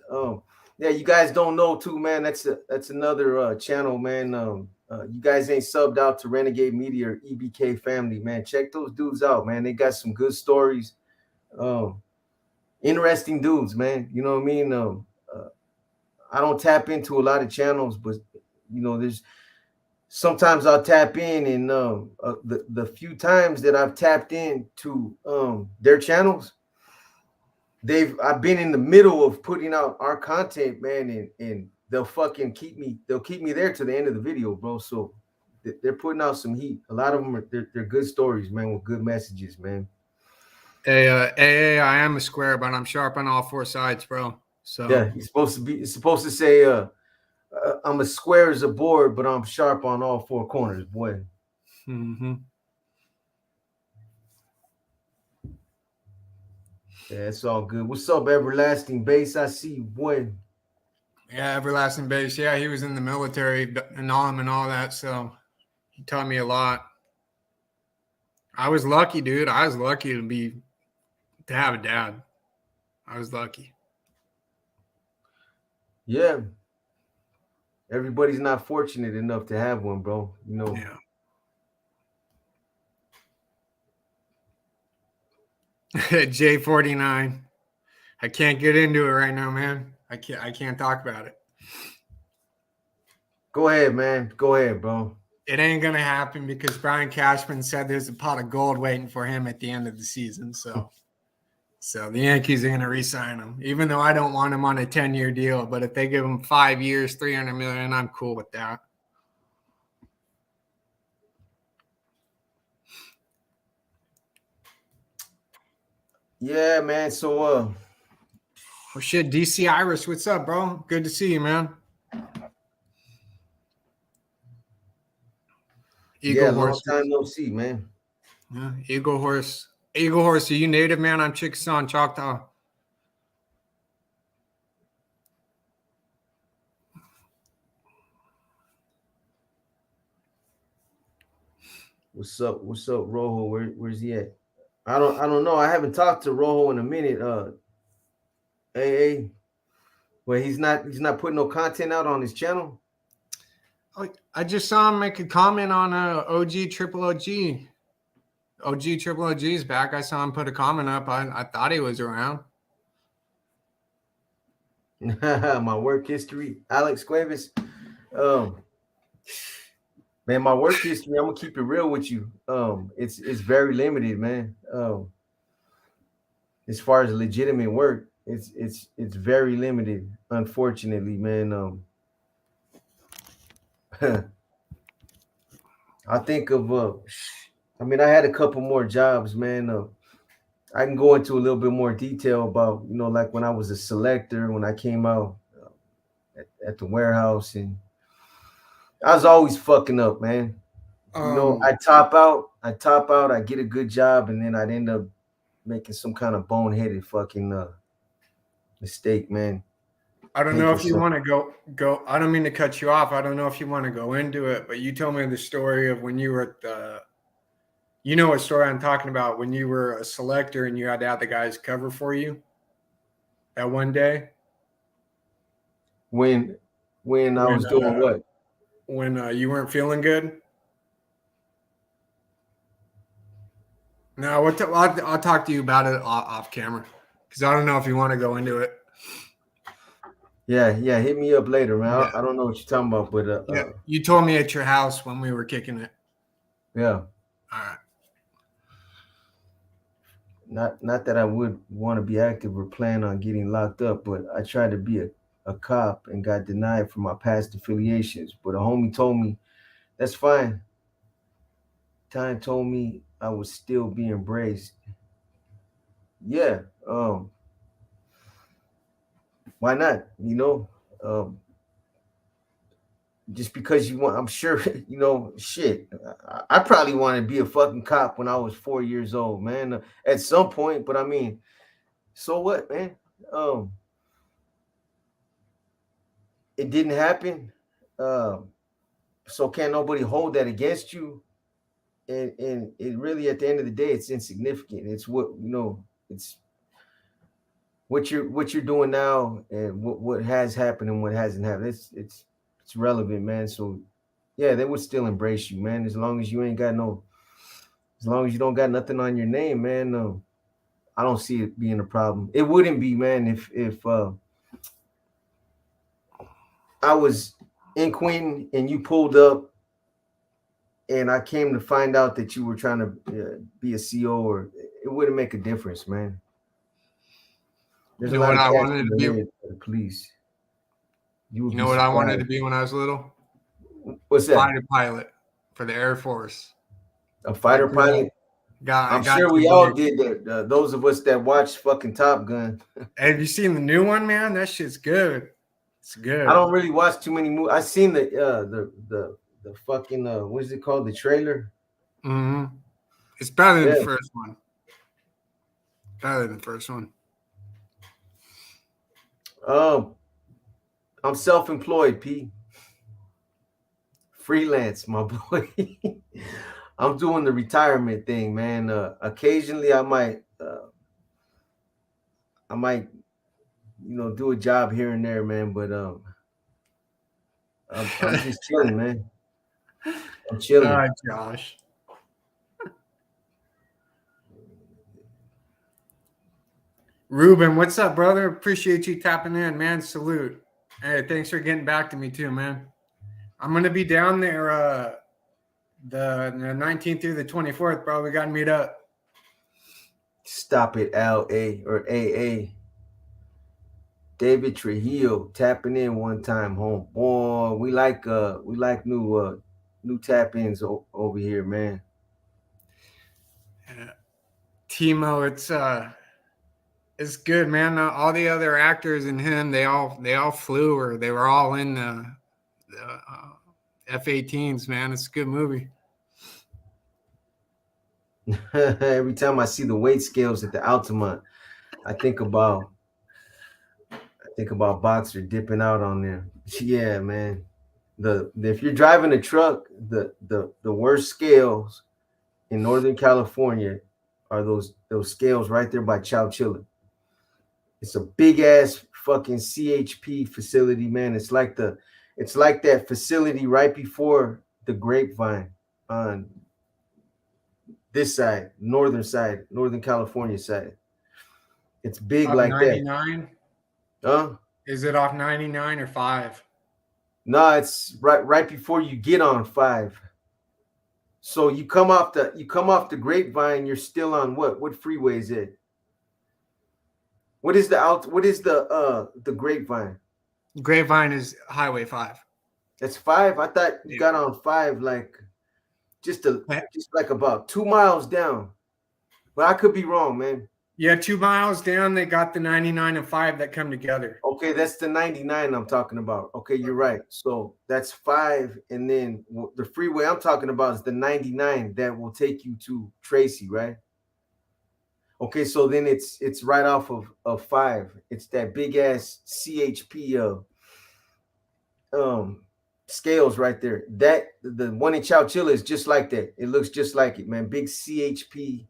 Yeah, you guys don't know too, man. That's another channel, man. You guys ain't subbed out to Renegade Media or EBK Family, man. Check those dudes out, man. They got some good stories. Interesting dudes, man. You know what I mean? I don't tap into a lot of channels, but there's sometimes I'll tap in, and the few times that I've tapped into their channels, I've been in the middle of putting out our content, man, and they'll keep me there to the end of the video, bro. So they're putting out some heat. A lot of them they're good stories, man, with good messages, man. Hey, I am a square, but I'm sharp on all 4 sides, bro. So Yeah, it's supposed to say I'm as square as a board, but I'm sharp on all 4 corners, boy. Mm-hmm. Yeah, it's all good. What's up, Everlasting Base? I see you, boy. Yeah, Everlasting Base. Yeah, he was in the military and all that. So He taught me a lot. I was lucky, dude. I was lucky to have a dad. I was lucky. Yeah. Everybody's not fortunate enough to have one, bro. You know. Yeah. J49. I can't get into it right now, man. I can't talk about it. Go ahead, man. Go ahead, bro. It ain't gonna happen because Brian Cashman said there's a pot of gold waiting for him at the end of the season. So the Yankees are gonna re-sign him, even though I don't want him on a 10-year deal. But if they give him 5 years, $300 million, I'm cool with that. Yeah, man. So Oh shit, DC Iris, what's up, bro? Good to see you, man. Eagle Horse. Long time no see, man. Yeah, Eagle Horse. Eagle Horse, are you native, man? I'm Chickasaw and Choctaw. What's up? What's up, Rojo? Where's he at? I don't know. I haven't talked to Rojo in a minute. AA. Well, he's not putting no content out on his channel. Oh, I just saw him make a comment on OG Triple OG. OG Triple OG is back. I saw him put a comment up. I thought he was around. My work history, Alex Cuevas. Man, my work history, I'm gonna keep it real with you. It's very limited, man. As far as legitimate work, it's very limited, unfortunately, man. I think of I mean, I had a couple more jobs, man. I can go into a little bit more detail about, you know, like when I was a selector, when I came out at the warehouse, and I was always fucking up, man. You know, I top out, I get a good job, and then I'd end up making some kind of boneheaded fucking mistake, man. I don't know if you want to go. I don't mean to cut you off. I don't know if you want to go into it, but you told me the story of when you were at the. You know what story I'm talking about, when you were a selector and you had to have the guys cover for you that one day? When I was doing what? When you weren't feeling good? No, I'll talk to you about it off camera because I don't know if you want to go into it. Yeah, hit me up later, man. Yeah. I don't know what you're talking about, but yeah, you told me at your house when we were kicking it. Yeah. All right. Not that I would want to be active or plan on getting locked up, but I tried to be a cop and got denied for my past affiliations. But a homie told me, that's fine. Time told me I would still be embraced. Yeah. Why not? You know, just because you want, I'm sure, you know, shit. I probably wanted to be a fucking cop when I was 4 years old, man. At some point, but I mean, so what, man? It didn't happen. So can't nobody hold that against you. And it really, at the end of the day, it's insignificant. It's what, you know, it's what you're doing now and what has happened and what hasn't happened. It's relevant, man. So yeah, they would still embrace you, man, as long as you don't got nothing on your name, man. I don't see it being a problem. It wouldn't be, man, if I was in Queen and you pulled up and I came to find out that you were trying to be a CO, or it wouldn't make a difference, man. There's a lot of cash in the head for the police. You know what I wanted to be when I was little? What's that? Fighter pilot for the Air Force. A fighter pilot? I'm sure we all did that. Those of us that watched fucking Top Gun. Have you seen the new one, man? That shit's good. It's good. I don't really watch too many movies. I seen the fucking what is it called? The trailer. Mm-hmm. It's better than the first one. Better than the first one. I'm self-employed, P. freelance, my boy. I'm doing the retirement thing, man. Occasionally I might, do a job here and there, man. But I'm just chilling, man. I'm chilling. Josh. Ruben, what's up, brother? Appreciate you tapping in, man. Salute. Hey, thanks for getting back to me too, man. I'm gonna be down there the 19th through the 24th, bro. We gotta meet up. Stop it, LA or AA. David Trujillo tapping in one time, home. Boy, we like new tap ins over here, man. Timo, it's good, man. All the other actors and him, they all flew, or they were all in the F-18s, man. It's a good movie. Every time I see the weight scales at the Altamont, I think about Boxer dipping out on there. Yeah, man. If you're driving a truck, the worst scales in Northern California are those scales right there by Chowchilla. It's a big ass fucking CHP facility, man. It's like that facility right before the Grapevine on this side, Northern California side. It's big off like 99? that. Huh? Is it off 99 or 5? No, it's right before you get on 5. So you come off the Grapevine, you're still on what freeway is it? What is the Grapevine? Grapevine is Highway 5. That's 5. I thought you got on 5 like just like about 2 miles down. But I could be wrong, man. Yeah, 2 miles down, they got the 99 and 5 that come together. Okay, that's the 99 I'm talking about. Okay, you're right. So that's 5, and then the freeway I'm talking about is the 99 that will take you to Tracy, right? Okay, so then it's right off of 5. It's that big ass CHP scales right there. That the one in Chowchilla is just like that. It looks just like it, man. Big CHP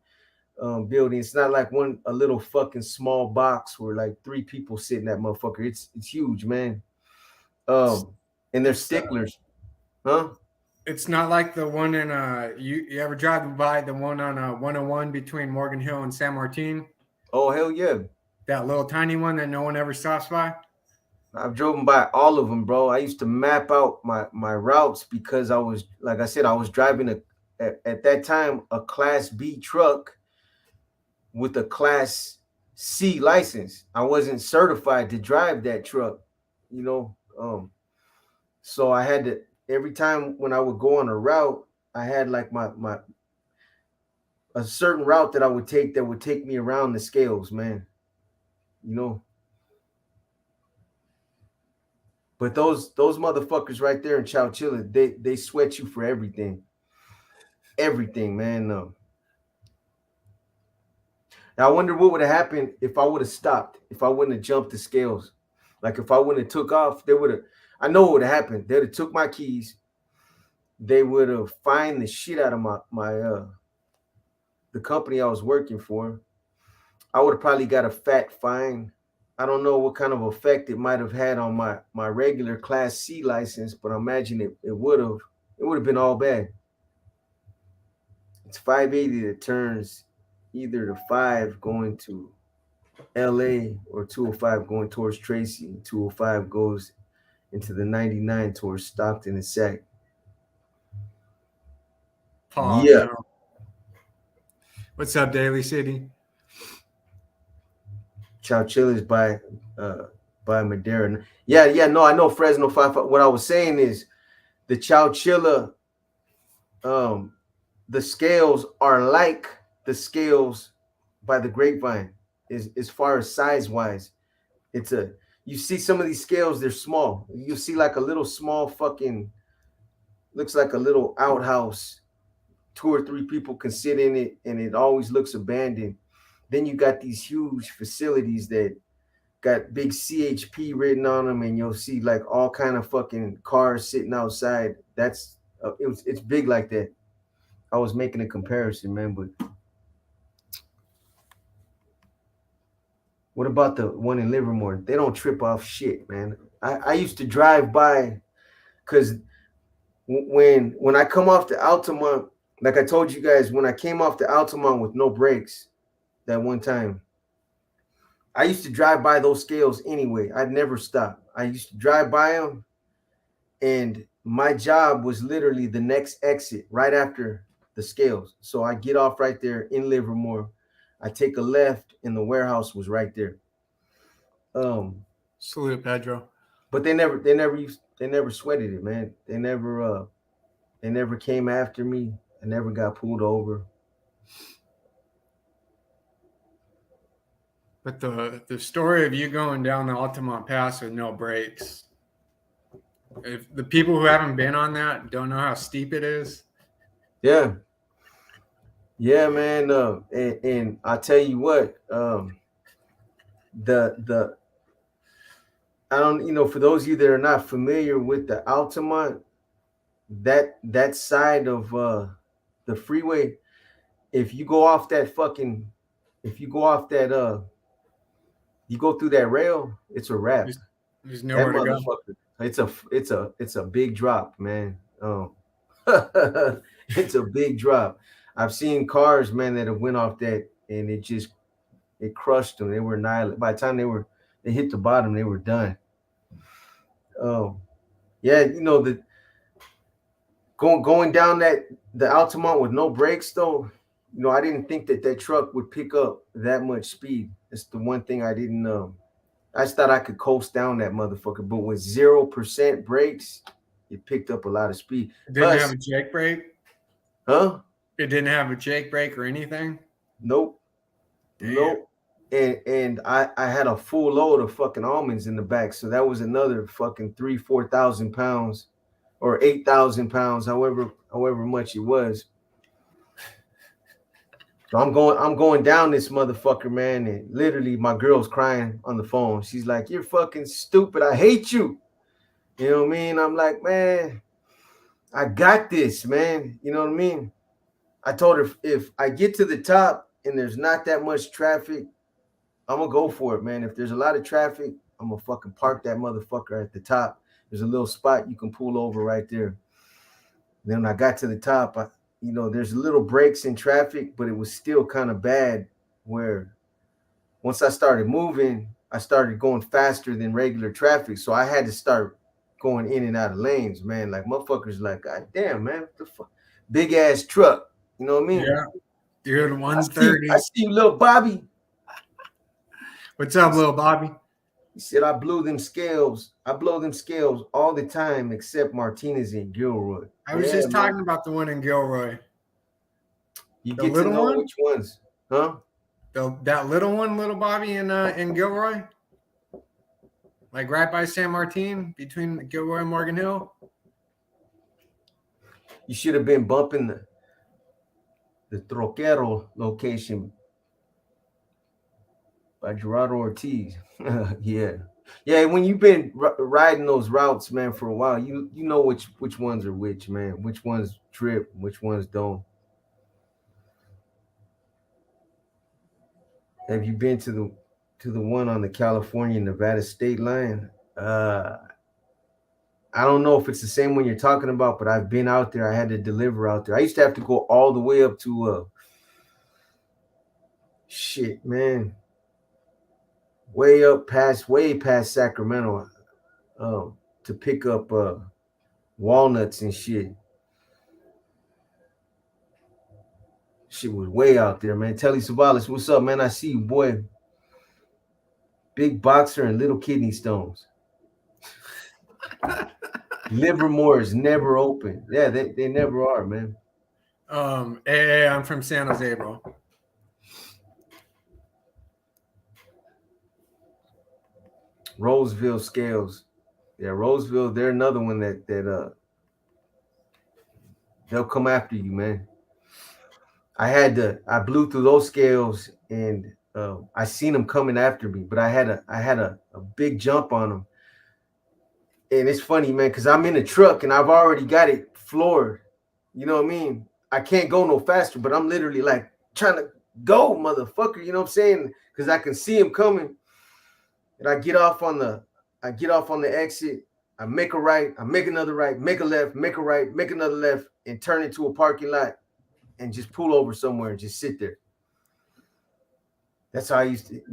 building. It's not like a little fucking small box where like 3 people sit in that motherfucker. It's huge, man. And they're sticklers, huh? It's not like the one in you ever drive by the one on 101 between Morgan Hill and San Martin? Oh hell yeah! That little tiny one that no one ever stops by. I've driven by all of them, bro. I used to map out my routes because I was, like I said, I was driving at that time a Class B truck with a Class C license. I wasn't certified to drive that truck, so I had to, every time when I would go on a route, I had like a certain route that I would take that would take me around the scales, man. But those motherfuckers right there in Chowchilla, they sweat you for everything. Everything, man. Now I wonder what would have happened if I would have stopped, if I wouldn't have jumped the scales. Like if I wouldn't have took off, I know what would have happened. They'd have took my keys. They would have fined the shit out of the company I was working for. I would have probably got a fat fine. I don't know what kind of effect it might have had on my regular Class C license, but I imagine it would have been all bad. It's 580 that turns either the 5 going to LA or 205 going towards Tracy. 205 goes into the 99 towards Stockton and Sac. Yeah. No. What's up, Daly City? Chowchilla is by Madera. Yeah, no, I know Fresno 5. What I was saying is the Chowchilla, the scales are like the scales by the Grapevine, as far as size wise. You see some of these scales, they're small. You see like a little small fucking, looks like a little outhouse. 2 or 3 people can sit in it, and it always looks abandoned. Then you got these huge facilities that got big CHP written on them, and you'll see like all kind of fucking cars sitting outside. That's It's big like that. I was making a comparison, man. But what about the one in Livermore? They don't trip off shit, man. I used to drive by because when I come off the Altamont, like I told you guys, when I came off the Altamont with no brakes that one time, I used to drive by those scales anyway. I'd never stop. I used to drive by them, and my job was literally the next exit right after the scales. So I get off right there in Livermore. I take a left, and the warehouse was right there. Salute, Pedro. But they never sweated it, man. They never came after me. I never got pulled over. But the story of you going down the Altamont Pass with no brakes, if the people who haven't been on that don't know how steep it is. Yeah. Yeah, man. And I tell you what, the I don't, for those of you that are not familiar with the Altamont, that side of the freeway, if you go off that fucking, if you go off that you go through that rail, it's a wrap. There's nowhere to go. It's a big drop, man. It's a big drop. I've seen cars, man, that have went off that and it crushed them. They were annihilated. By the time they hit the bottom, they were done. Yeah, the going down the Altamont with no brakes though. I didn't think that truck would pick up that much speed. That's the one thing I didn't know. I just thought I could coast down that motherfucker, but with 0% brakes, it picked up a lot of speed. It didn't have a Jake brake? Huh? It didn't have a Jake brake or anything? Nope. Damn. Nope. And I had a full load of fucking almonds in the back. So that was another fucking 4,000 pounds or 8,000 pounds, however much it was. So I'm going down this motherfucker, man, and literally my girl's crying on the phone. She's like, "You're fucking stupid. I hate you." You know what I mean? I'm like, "Man, I got this, man." You know what I mean? I told her if I get to the top and there's not that much traffic, I'm gonna go for it, man. If there's a lot of traffic, I'm gonna fucking park that motherfucker at the top. There's a little spot you can pull over right there. Then when I got to the top, there's little breaks in traffic, but it was still kind of bad where once I started moving, I started going faster than regular traffic. So I had to start going in and out of lanes, man. Like motherfuckers like, God damn, man, what the fuck? Big ass truck. You know what I mean? Yeah. Dude, 130. I see you, little Bobby. What's up, little Bobby? He said, I blow them scales all the time except Martinez and Gilroy. I was just talking about the one in Gilroy. You get to know which ones, huh? That little one, little Bobby in Gilroy? Like right by San Martin, between Gilroy and Morgan Hill? You should have been bumping the Troquero location by Gerardo Ortiz. Yeah. When you've been riding those routes, man, for a while, you know which ones are which, man. Which ones trip, which ones don't. Have you been to the one on the California-Nevada state line? I don't know if it's the same one you're talking about, but I've been out there. I had to deliver out there. I used to have to go all the way up to shit, man. Way past Sacramento to pick up walnuts and shit. Shit was way out there, man. Telly Savalas, what's up, man? I see you, boy. Big boxer and little kidney stones. Livermore is never open. Yeah, they never are, man. Hey, I'm from San Jose, bro. Roseville scales. Yeah, Roseville, they're another one that they'll come after you, man. I blew through those scales and I seen them coming after me, but I had a big jump on them. And it's funny, man, because I'm in a truck and I've already got it floored. You know what I mean? I can't go no faster, but I'm literally like trying to go, motherfucker. You know what I'm saying? Because I can see him coming, and I get off on the exit. I make a right, I make another right, make a left, make a right, make another left, and turn into a parking lot and just pull over somewhere and just sit there. That's how I used to,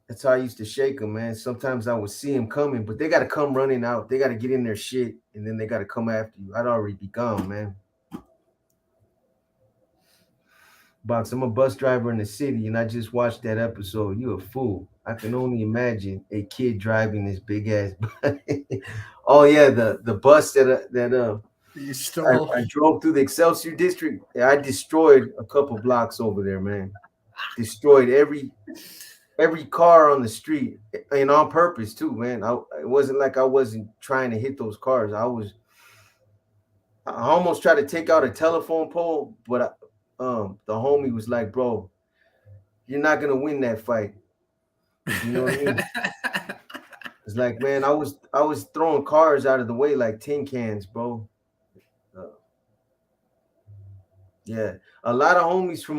that's how I used to shake them, man. Sometimes I would see them coming, but they got to come running out. They got to get in their shit, and then they got to come after you. I'd already be gone, man. Box, I'm a bus driver in the city, and I just watched that episode. You a fool. I can only imagine a kid driving this big ass bus. Oh yeah, the bus that You stole. I drove through the Excelsior district. Yeah, I destroyed a couple blocks over there, man. Destroyed every car on the street, and on purpose too, man. It wasn't like I wasn't trying to hit those cars. I almost tried to take out a telephone pole, but the homie was like, "Bro, you're not gonna win that fight." You know what I mean? It's like, man, I was throwing cars out of the way like tin cans, bro. Yeah, a lot of homies from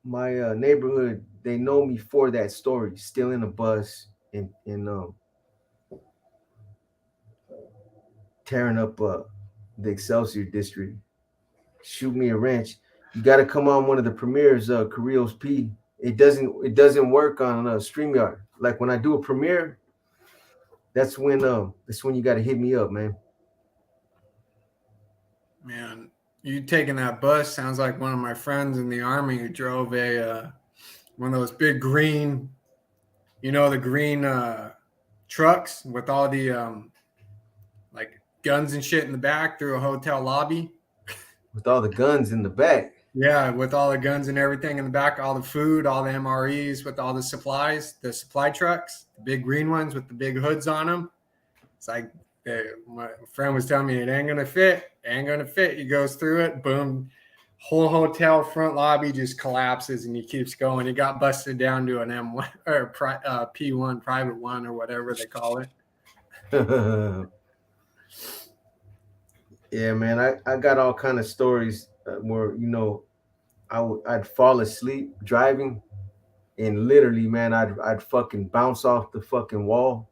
my neighborhood, they know me for that story. Still in a bus and tearing up the Excelsior district. Shoot me a wrench. You got to come on one of the premieres, Carrillo's P. It doesn't work on StreamYard. Like when I do a premiere, that's when you got to hit me up, man. Man, you taking that bus sounds like one of my friends in the Army who drove a one of those big green, the green trucks with all the like guns and shit in the back through a hotel lobby. With all the guns in the back. Yeah, with all the guns and everything in the back, all the food, all the MREs with all the supplies, the supply trucks, the big green ones with the big hoods on them. It's like my friend was telling me it ain't gonna fit. He goes through it, boom, whole hotel front lobby just collapses, and he keeps going. He got busted down to an M1 or P1 private one or whatever they call it. Yeah, man, I got all kind of stories where I'd fall asleep driving, and literally, man, I'd fucking bounce off the fucking wall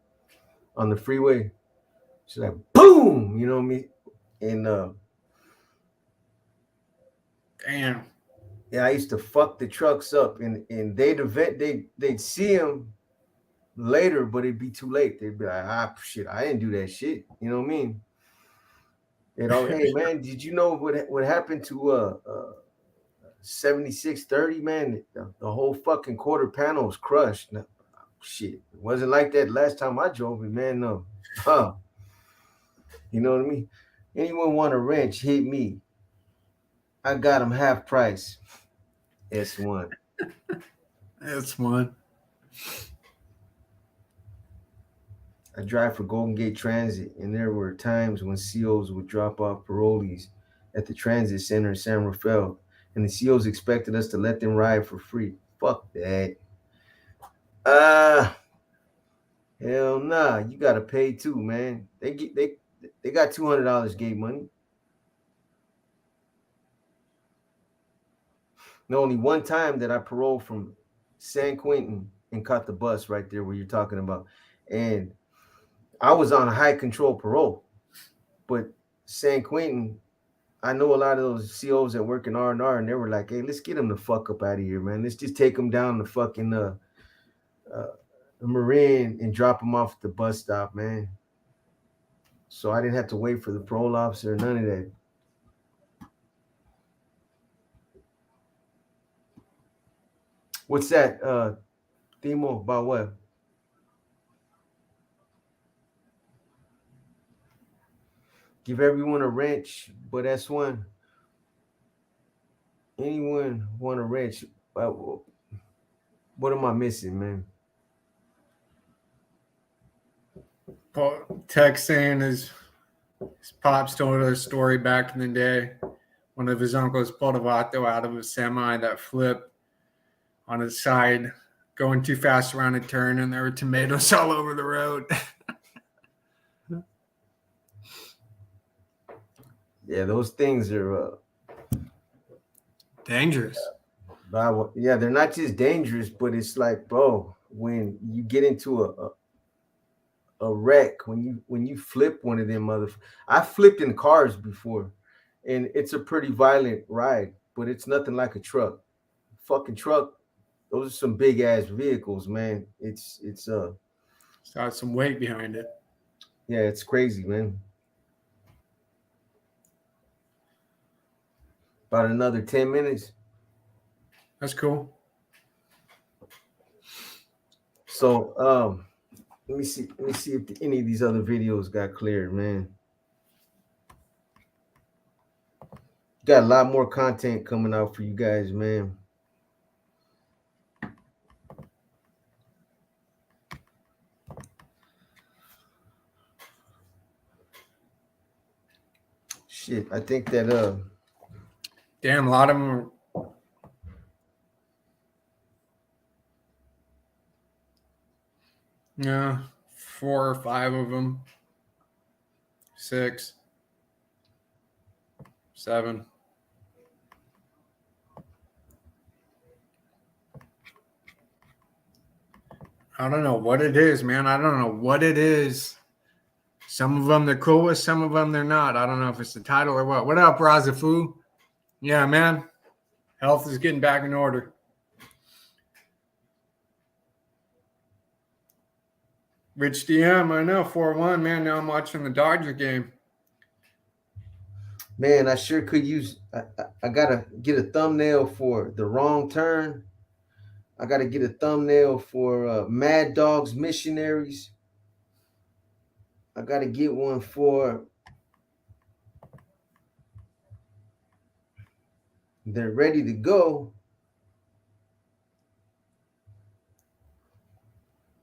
on the freeway. It's like boom, you know what I mean? And damn, yeah, I used to fuck the trucks up, and they'd see them later, but it'd be too late. They'd be like, shit, I didn't do that shit. You know what I mean? And hey man, did you know what happened to 7630, man? The whole fucking quarter panel was crushed. No, shit, it wasn't like that last time I drove it, man. No, you know what I mean? Anyone want a wrench? Hit me. I got them half price. S1. S1. I drive for Golden Gate Transit, and there were times when COs would drop off parolees at the transit center in San Rafael, and the COs expected us to let them ride for free. Fuck that. Hell nah. You gotta pay too, man. They got $200 gate money. No, only one time that I paroled from San Quentin and caught the bus right there where you're talking about, and I was on a high control parole, but San Quentin, I know a lot of those COs that work in R&R, and they were like, "Hey, let's get them the fuck up out of here, man. Let's just take them down the fucking Marin and drop them off at the bus stop, man." So I didn't have to wait for the parole officer, none of that. What's that, Themo, about what? Give everyone a wrench, but that's one. Anyone want a wrench? What am I missing, man? Text saying his pops told a story back in the day. One of his uncles pulled a vato out of a semi that flipped on its side, going too fast around a turn, and there were tomatoes all over the road. Yeah, those things are Dangerous. yeah, they're not just dangerous, but it's like, bro, when you get into a wreck, when you flip one of them I flipped in cars before, and it's a pretty violent ride, but it's nothing like a truck. Fucking truck, those are some big ass vehicles, man. It's It's got some weight behind it. yeah, it's crazy, man. About another 10 minutes. That's cool. So let me see if any of these other videos got cleared, man. Got a lot more content coming out for you guys, man. Shit, I think that Damn, a lot of them. Yeah, 4 or 5 of them. 6, 7. I don't know what it is, man. I don't know what it is. Some of them they're cool with, some of them they're not. I don't know if it's the title or what. What up, Razafu? Yeah, man. Health is getting back in order. Rich DM, I know, 4-1, man. Now I'm watching the Dodger game. man, I sure could use. I gotta get a thumbnail for The Wrong Turn. I gotta get a thumbnail for Mad Dogs Missionaries. I gotta get one for They're Ready to Go.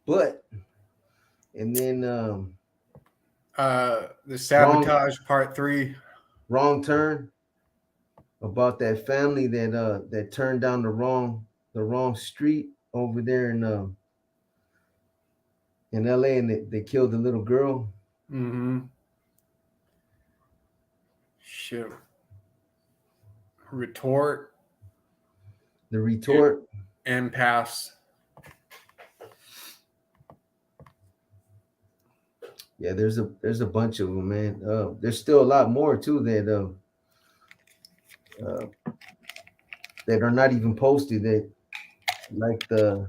But and then The Sabotage Part 3. Wrong Turn, about that family that turned down the wrong street over there in LA, and they killed the little girl. Mm-hmm. Shit. Retort. The Retort. And Pass. Yeah, there's a bunch of them, man. There's still a lot more too that are not even posted, that like the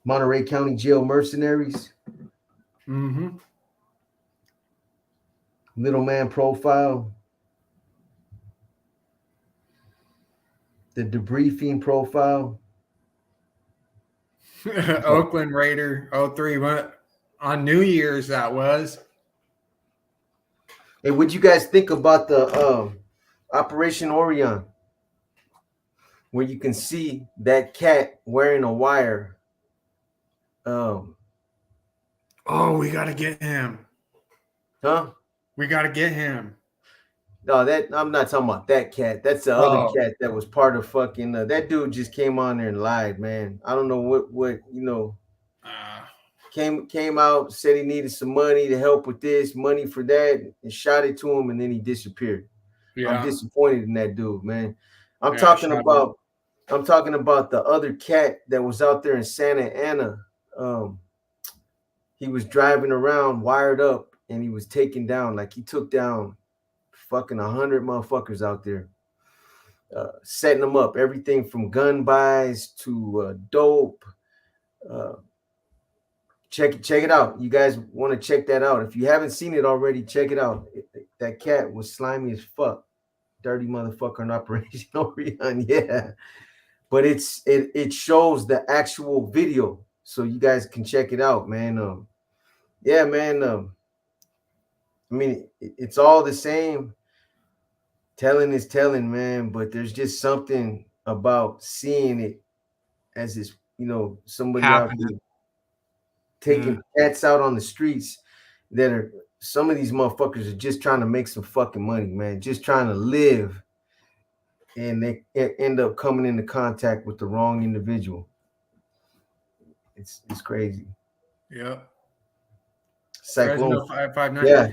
Monterey County Jail Mercenaries, Mm-hmm. Little Man Profile, the Debriefing Profile. Oakland Raider 03. What on New Year's that was. Hey, what'd you guys think about the Operation Orion, where you can see that cat wearing a wire? Oh, we gotta get him. Huh? We gotta get him. No, that I'm not talking about that cat. That's the other cat that was part of fucking. That dude just came on there and lied, man. I don't know what you know. Came out, said he needed some money to help with this, money for that, and shot it to him, and then he disappeared. Yeah. I'm disappointed in that dude, man. I'm talking about the other cat that was out there in Santa Ana. He was driving around wired up, and he was taken down. Like, he took down fucking 100 motherfuckers out there, setting them up. Everything from gun buys to dope. Check it out. You guys want to check that out? If you haven't seen it already, check it out. That cat was slimy as fuck. Dirty motherfucker in Operation Orion. Yeah. But it shows the actual video, so you guys can check it out, man. Yeah, man. I mean, it's all the same. Telling is telling, man, but there's just something about seeing it as this, somebody out there taking cats out on the streets, that are, some of these motherfuckers are just trying to make some fucking money, man, just trying to live, and they end up coming into contact with the wrong individual. It's crazy. Yeah. Cyclone. Fresno 559. Yeah,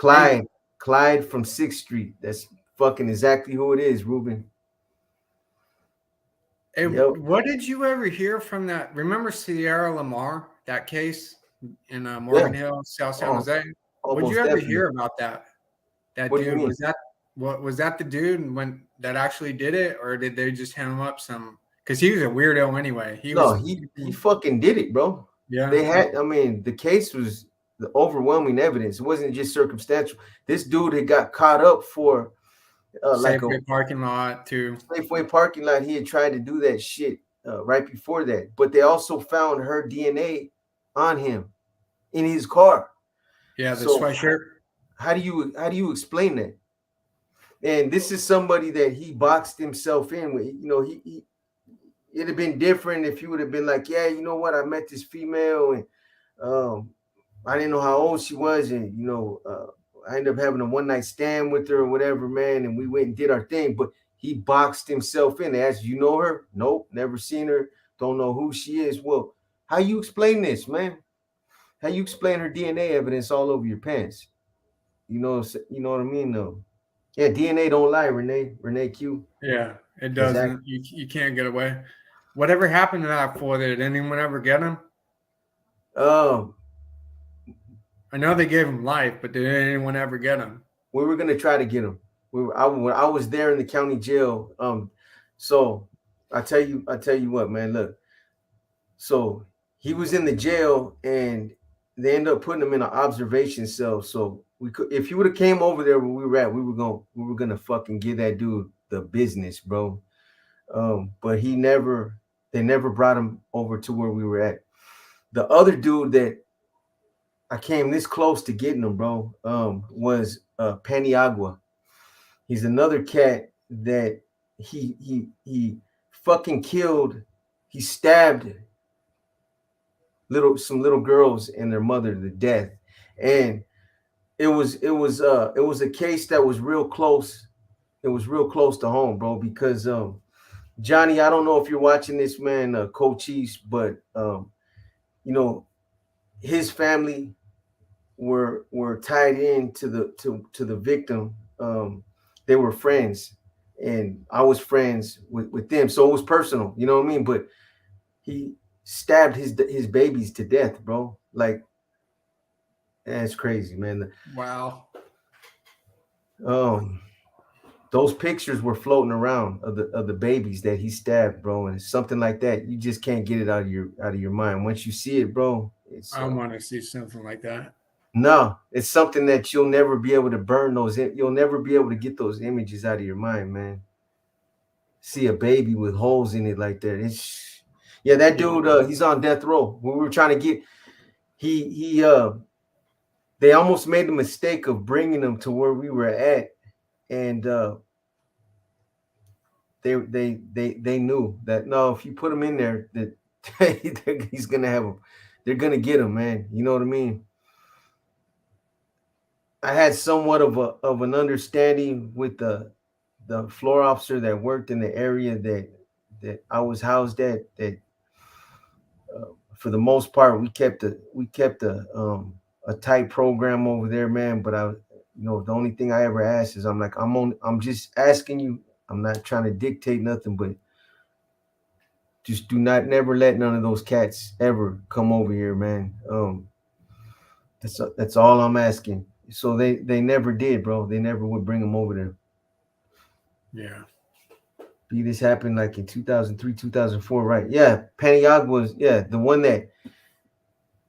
Hey, Clyde from 6th Street. That's fucking exactly who it is, Ruben. hey, Yep. what did you ever hear from that? Remember Sierra Lamar, that case in Yeah. Morgan Hill, South San Oh, Jose? What did you almost ever definitely. hear about that? That What do you dude mean? was that the dude when that actually did it, or did they just hand him up some? Because he was a weirdo anyway. He No, was, he fucking did it, bro. yeah, They had, I mean, the case was the overwhelming evidence. It wasn't just circumstantial. This dude had got caught up for like a Safeway parking lot too. Safeway parking lot. He had tried to do that shit right before that, but they also found her DNA on him in his car. Yeah, the So sweatshirt. how do you explain that? And this is somebody that he boxed himself in with. You know, he it'd have been different if he would have been like, yeah, you know what, I met this female and I didn't know how old she was, and I ended up having a one night stand with her or whatever, man, and we went and did our thing. But he boxed himself in. They asked, you know her? Nope, never seen her. Don't know who she is. Well, how you explain this, man? How you explain her DNA evidence all over your pants? You know what I mean, though. Yeah, DNA don't lie, Renee Q. Yeah, it Exactly. doesn't. You can't get away. Whatever happened to that fool? Did anyone ever get him? Um, I know they gave him life, but did anyone ever get him? we were gonna try to get him. When I was there in the county jail. So I tell you what, man. Look, so he was in the jail, and they ended up putting him in an observation cell. So we could, if he would have came over there where we were at, we were gonna fucking give that dude the business, bro. But they never brought him over to where we were at. The other dude that I came this close to getting him, bro, was Paniagua. He's another cat that he fucking killed. He stabbed some little girls and their mother to death, and it was a case that was real close. It was real close to home, bro, because Johnny, I don't know if you're watching this, man, Cochise, but you know his family were tied in to the victim. They were friends, and I was friends with them, so it was personal. You know what I mean? But he stabbed his babies to death, bro. Like that's crazy, man. Wow. Um, those pictures were floating around of the babies that he stabbed, bro, and something like that. You just can't get it out of your mind. Once you see it, bro, it's I want to see something like that. no, it's something that you'll never be able to burn those. You'll never be able to get those images out of your mind, man. See a baby with holes in it like that. It's yeah, that dude. He's on death row. We were trying to get. He. They almost made the mistake of bringing him to where we were at, and they knew that no, if you put him in there, that he's gonna have him. They're gonna get him, man. You know what I mean? I had somewhat of an understanding with the floor officer that worked in the area that I was housed at. That for the most part we kept a tight program over there, man. But the only thing I ever asked is I'm just asking you. I'm not trying to dictate nothing, but just do not never let none of those cats ever come over here, man. That's all I'm asking. So they never did, bro. They never would bring them over there. Yeah. This happened like in 2003, 2004, right? Yeah, Paniagua was the one that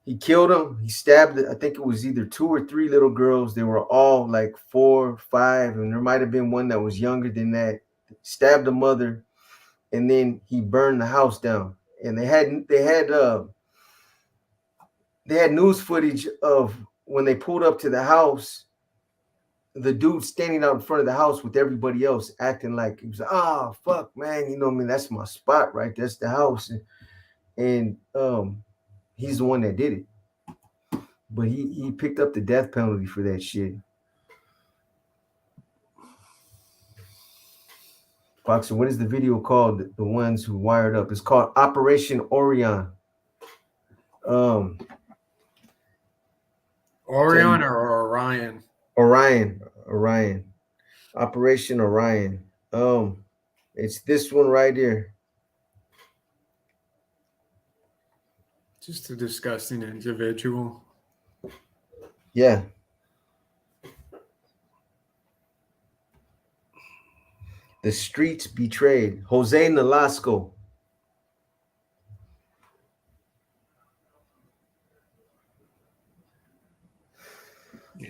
he killed him. He stabbed. I think it was either 2 or 3 little girls. They were all like 4, 5, and there might have been one that was younger than that. Stabbed the mother, and then he burned the house down. And they had news footage of when they pulled up to the house, the dude standing out in front of the house with everybody else acting like he was like, oh fuck, man, you know what I mean? That's my spot, right? That's the house. And he's the one that did it. But he picked up the death penalty for that shit. Boxer, what is the video called? The ones who wired up. It's called Operation Orion. Orion or Orion? Orion. Operation Orion. It's this one right here. Just a disgusting individual. Yeah. The streets betrayed. Jose Nolasco.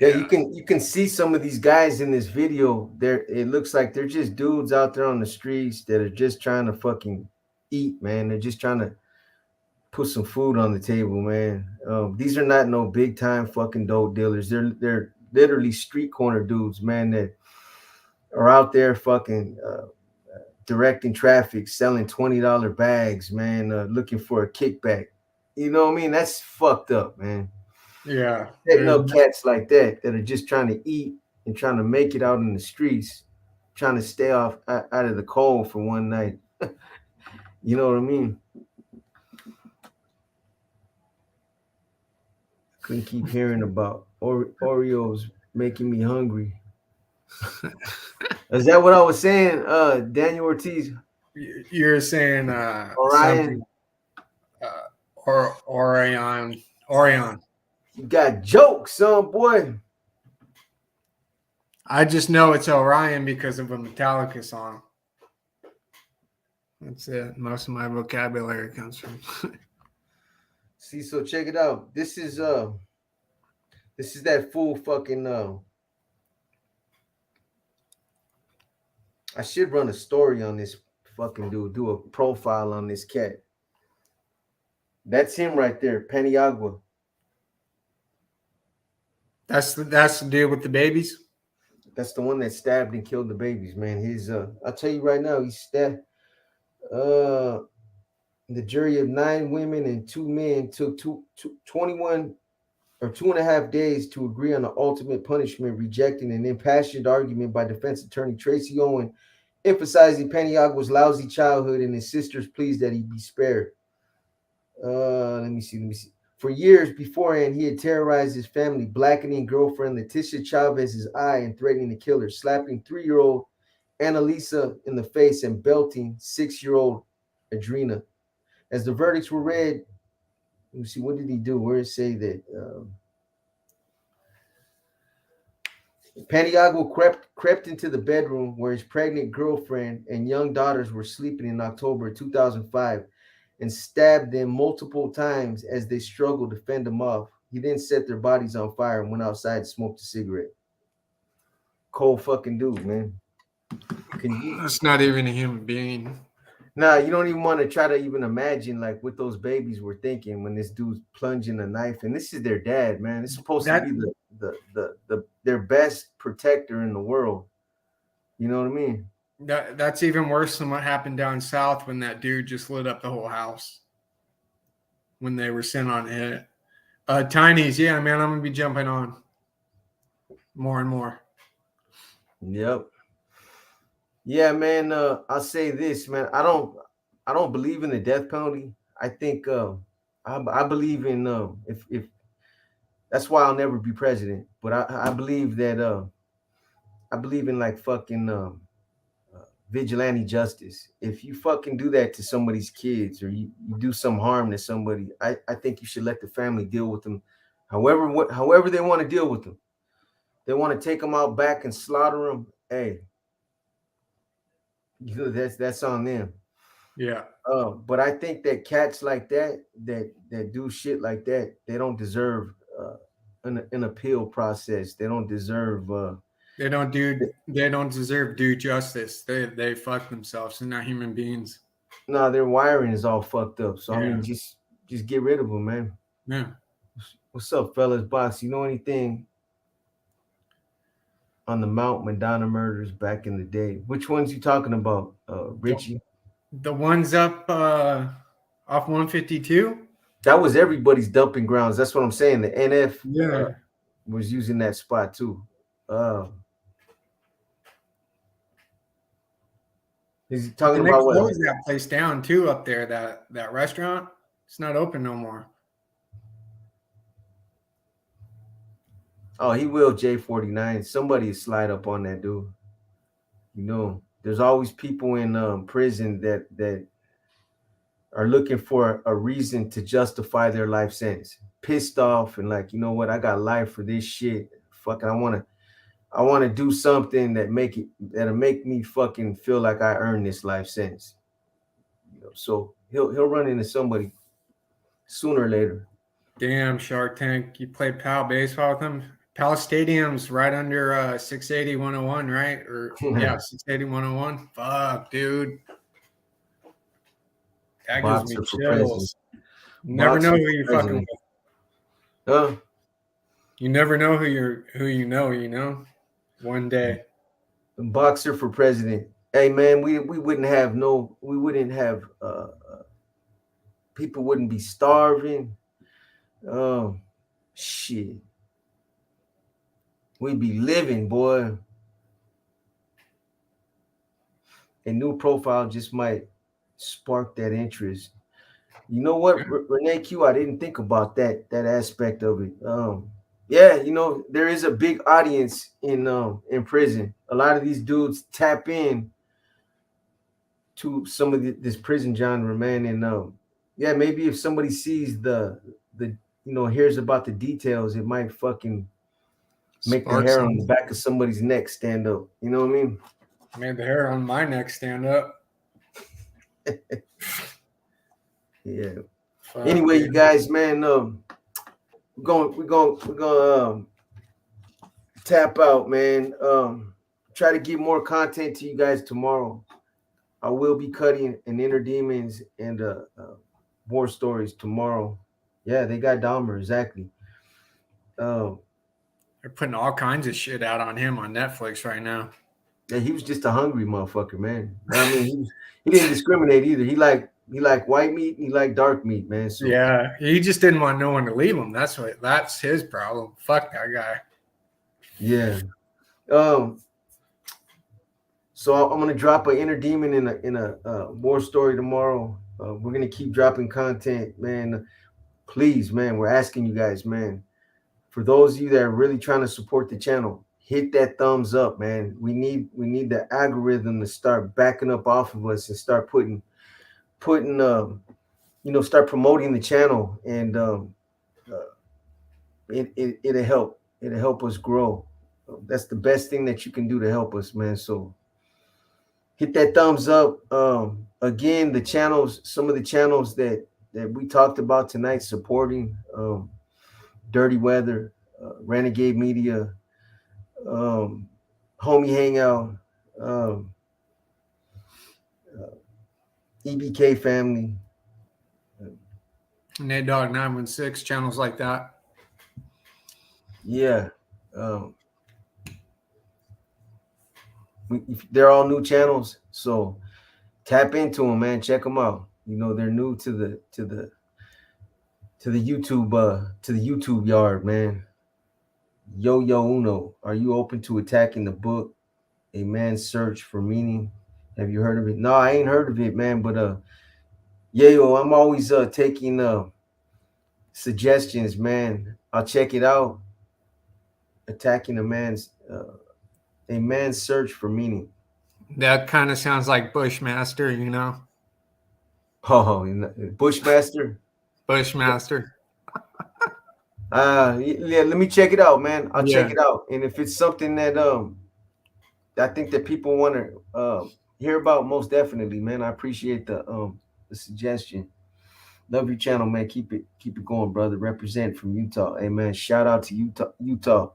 Yeah, you can see some of these guys in this video. It looks like they're just dudes out there on the streets that are just trying to fucking eat, man. They're just trying to put some food on the table, man. These are not no big time fucking dope dealers. They're literally street corner dudes, man, that are out there fucking directing traffic, selling $20 bags, man, looking for a kickback. You know what I mean? That's fucked up, man. Yeah. Setting up cats like that are just trying to eat and trying to make it out in the streets, trying to stay out of the cold for one night. You know what I mean? Couldn't keep hearing about Oreos making me hungry. Is that what I was saying, Daniel Ortiz? You're saying Orion. Orion. You got jokes, son, boy. I just know it's Orion because of a Metallica song. That's it. Most of my vocabulary comes from. See, so check it out. This is that full fucking I should run a story on this fucking dude, do a profile on this cat. That's him right there, Paniagua. That's the dude with the babies? That's the one that stabbed and killed the babies, man. I'll tell you right now, he stabbed the jury of 9 women and 2 men took 21 or 2.5 days to agree on the ultimate punishment, rejecting an impassioned argument by defense attorney Tracy Owen, emphasizing Paniagua's lousy childhood and his sister's pleas that he be spared. Let me see. For years beforehand, he had terrorized his family, blackening girlfriend Leticia Chavez's eye and threatening to kill her, slapping 3-year-old Annalisa in the face and belting 6-year-old Adrina. As the verdicts were read, let me see, what did he do? Where did it say that Paniagua crept into the bedroom where his pregnant girlfriend and young daughters were sleeping in October 2005 and stabbed them multiple times as they struggled to fend them off. He then set their bodies on fire and went outside and smoked a cigarette. Cold fucking dude, man. That's not even a human being. Nah, you don't even want to try to even imagine like what those babies were thinking when this dude's plunging a knife. And this is their dad, man. It's supposed to be their best protector in the world. You know what I mean? That's even worse than what happened down south when that dude just lit up the whole house when they were sent on it. Tiny's, yeah, man, I'm gonna be jumping on more and more. Yep. Yeah, man. I'll say this, man. I don't believe in the death penalty. I think I believe in if that's why I'll never be president. But I believe that I believe in like fucking vigilante justice. If you fucking do that to somebody's kids or you do some harm to somebody, I think you should let the family deal with them however they want to deal with them. They want to take them out back and slaughter them. Hey, you know, that's on them. Yeah. But I think that cats like that do shit like that, they don't deserve an appeal process. They don't deserve they don't deserve due justice. They fuck themselves. They're not human beings. No, their wiring is all fucked up. So I mean, just get rid of them, man. Yeah. What's up, fellas? Box, you know anything on the Mount Madonna murders back in the day? Which ones you talking about, Richie? The ones up off 152? That was everybody's dumping grounds. That's what I'm saying. The NF was using that spot too. Is he talking about what? Closed that place down too up there, that restaurant. It's not open no more. Oh, he will, J49. Somebody will slide up on that dude. You know, there's always people in prison that are looking for a reason to justify their life sentence. Pissed off and like, you know what? I got life for this shit. Fucking, I want to do something that'll make me fucking feel like I earned this life sentence. You know, so he'll run into somebody sooner or later. Damn, Shark Tank. You played PAL baseball with them? PAL Stadium's right under 680 101, right? Or yeah, 680 101. Fuck, dude. That gives me Boxer for president. chills. You never know Boxer who for you're fucking president. with. Huh? You never know who you know. One day. Boxer for president. Hey man, we wouldn't have people wouldn't be starving. Um shit. We'd be living, boy. A new profile just might spark that interest. You know what, Renee Q? I didn't think about that aspect of it. Yeah, you know there is a big audience in prison. A lot of these dudes tap in to some of this prison genre, man, and yeah, maybe if somebody sees the hears about the details, it might fucking make the Sparks hair on the back of somebody's neck stand up. You know what I mean? made the hair on my neck stand up. Yeah. Fuck, Anyway, dude. you guys, man, we're gonna tap out, man. Try to get more content to you guys tomorrow. I will be cutting an Inner Demons and War Stories tomorrow. Yeah, they got Dahmer, exactly. Um, They're putting all kinds of shit out on him on Netflix right now. yeah, he was just a hungry motherfucker, man. I mean, he didn't discriminate either. He liked white meat, and he liked dark meat, man. So Yeah, he just didn't want no one to leave him. That's his problem. Fuck that guy. yeah. Um, so I'm gonna drop an Inner Demon in a War Story tomorrow. We're gonna keep dropping content, man. Please, man, we're asking you guys, man. For those of you that are really trying to support the channel, hit that thumbs up, man. We need the algorithm to start backing up off of us and start putting start promoting the channel, and uh, it'll help us grow. That's the best thing that you can do to help us, man. So hit that thumbs up. Again, some of the channels that we talked about tonight, supporting Dirty Weather, Renegade Media, um, Homie Hangout, um, EBK Family. Nate Dog 916 channels like that. Yeah. They're all new channels, so tap into them, man. Check them out. You know they're new to the YouTube yard, man. Yo Uno, are you open to attacking the book A Man's Search for Meaning? Have you heard of it? No, I ain't heard of it, man. But yo, I'm always taking suggestions, man. I'll check it out. Attacking a man's search for meaning. That kind of sounds like Bushmaster, you know? Oh, Bushmaster. Bushmaster. Yeah, let me check it out, man. I'll Yeah. check it out. And if it's something that I think that people want to hear about, most definitely, man. I appreciate the suggestion. Love your channel, man. Keep it going, brother. Represent from Utah. Hey, man. Shout out to Utah.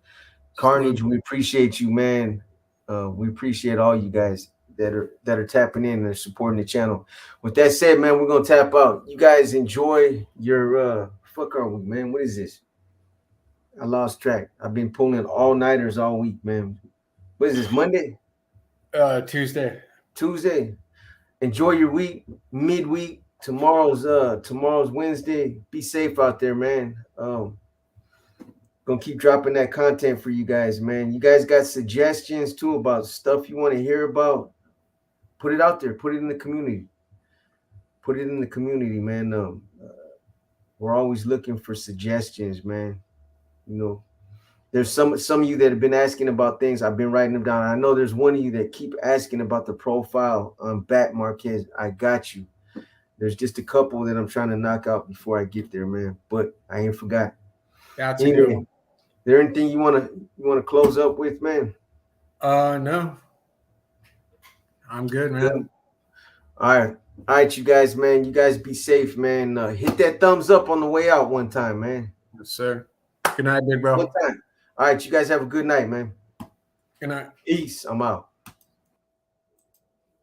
Carnage, we appreciate you, man. We appreciate all you guys that are tapping in and supporting the channel. With that said, man, we're gonna tap out. You guys enjoy your fuck are we, man? What is this? I lost track. I've been pulling all-nighters all week, man. What is this? Monday? Tuesday. Tuesday? Enjoy your week, midweek. Tomorrow's Wednesday. Be safe out there, man. Gonna keep dropping that content for you guys, man. You guys got suggestions too about stuff you want to hear about? Put it out there. Put it in the community. Put it in the community, man. We're always looking for suggestions, man. You know, There's some of you that have been asking about things. I've been writing them down. I know there's one of you that keep asking about the profile on Bat Marquez. I got you. There's just a couple that I'm trying to knock out before I get there, man. But I ain't forgot. That's a good one. Is there anything you wanna close up with, man? No. I'm good, man. All right, you guys, man. You guys be safe, man. Hit that thumbs up on the way out one time, man. Yes, sir. Good night, big bro. One time. All right, you guys have a good night, man. Good night. Peace. I'm out.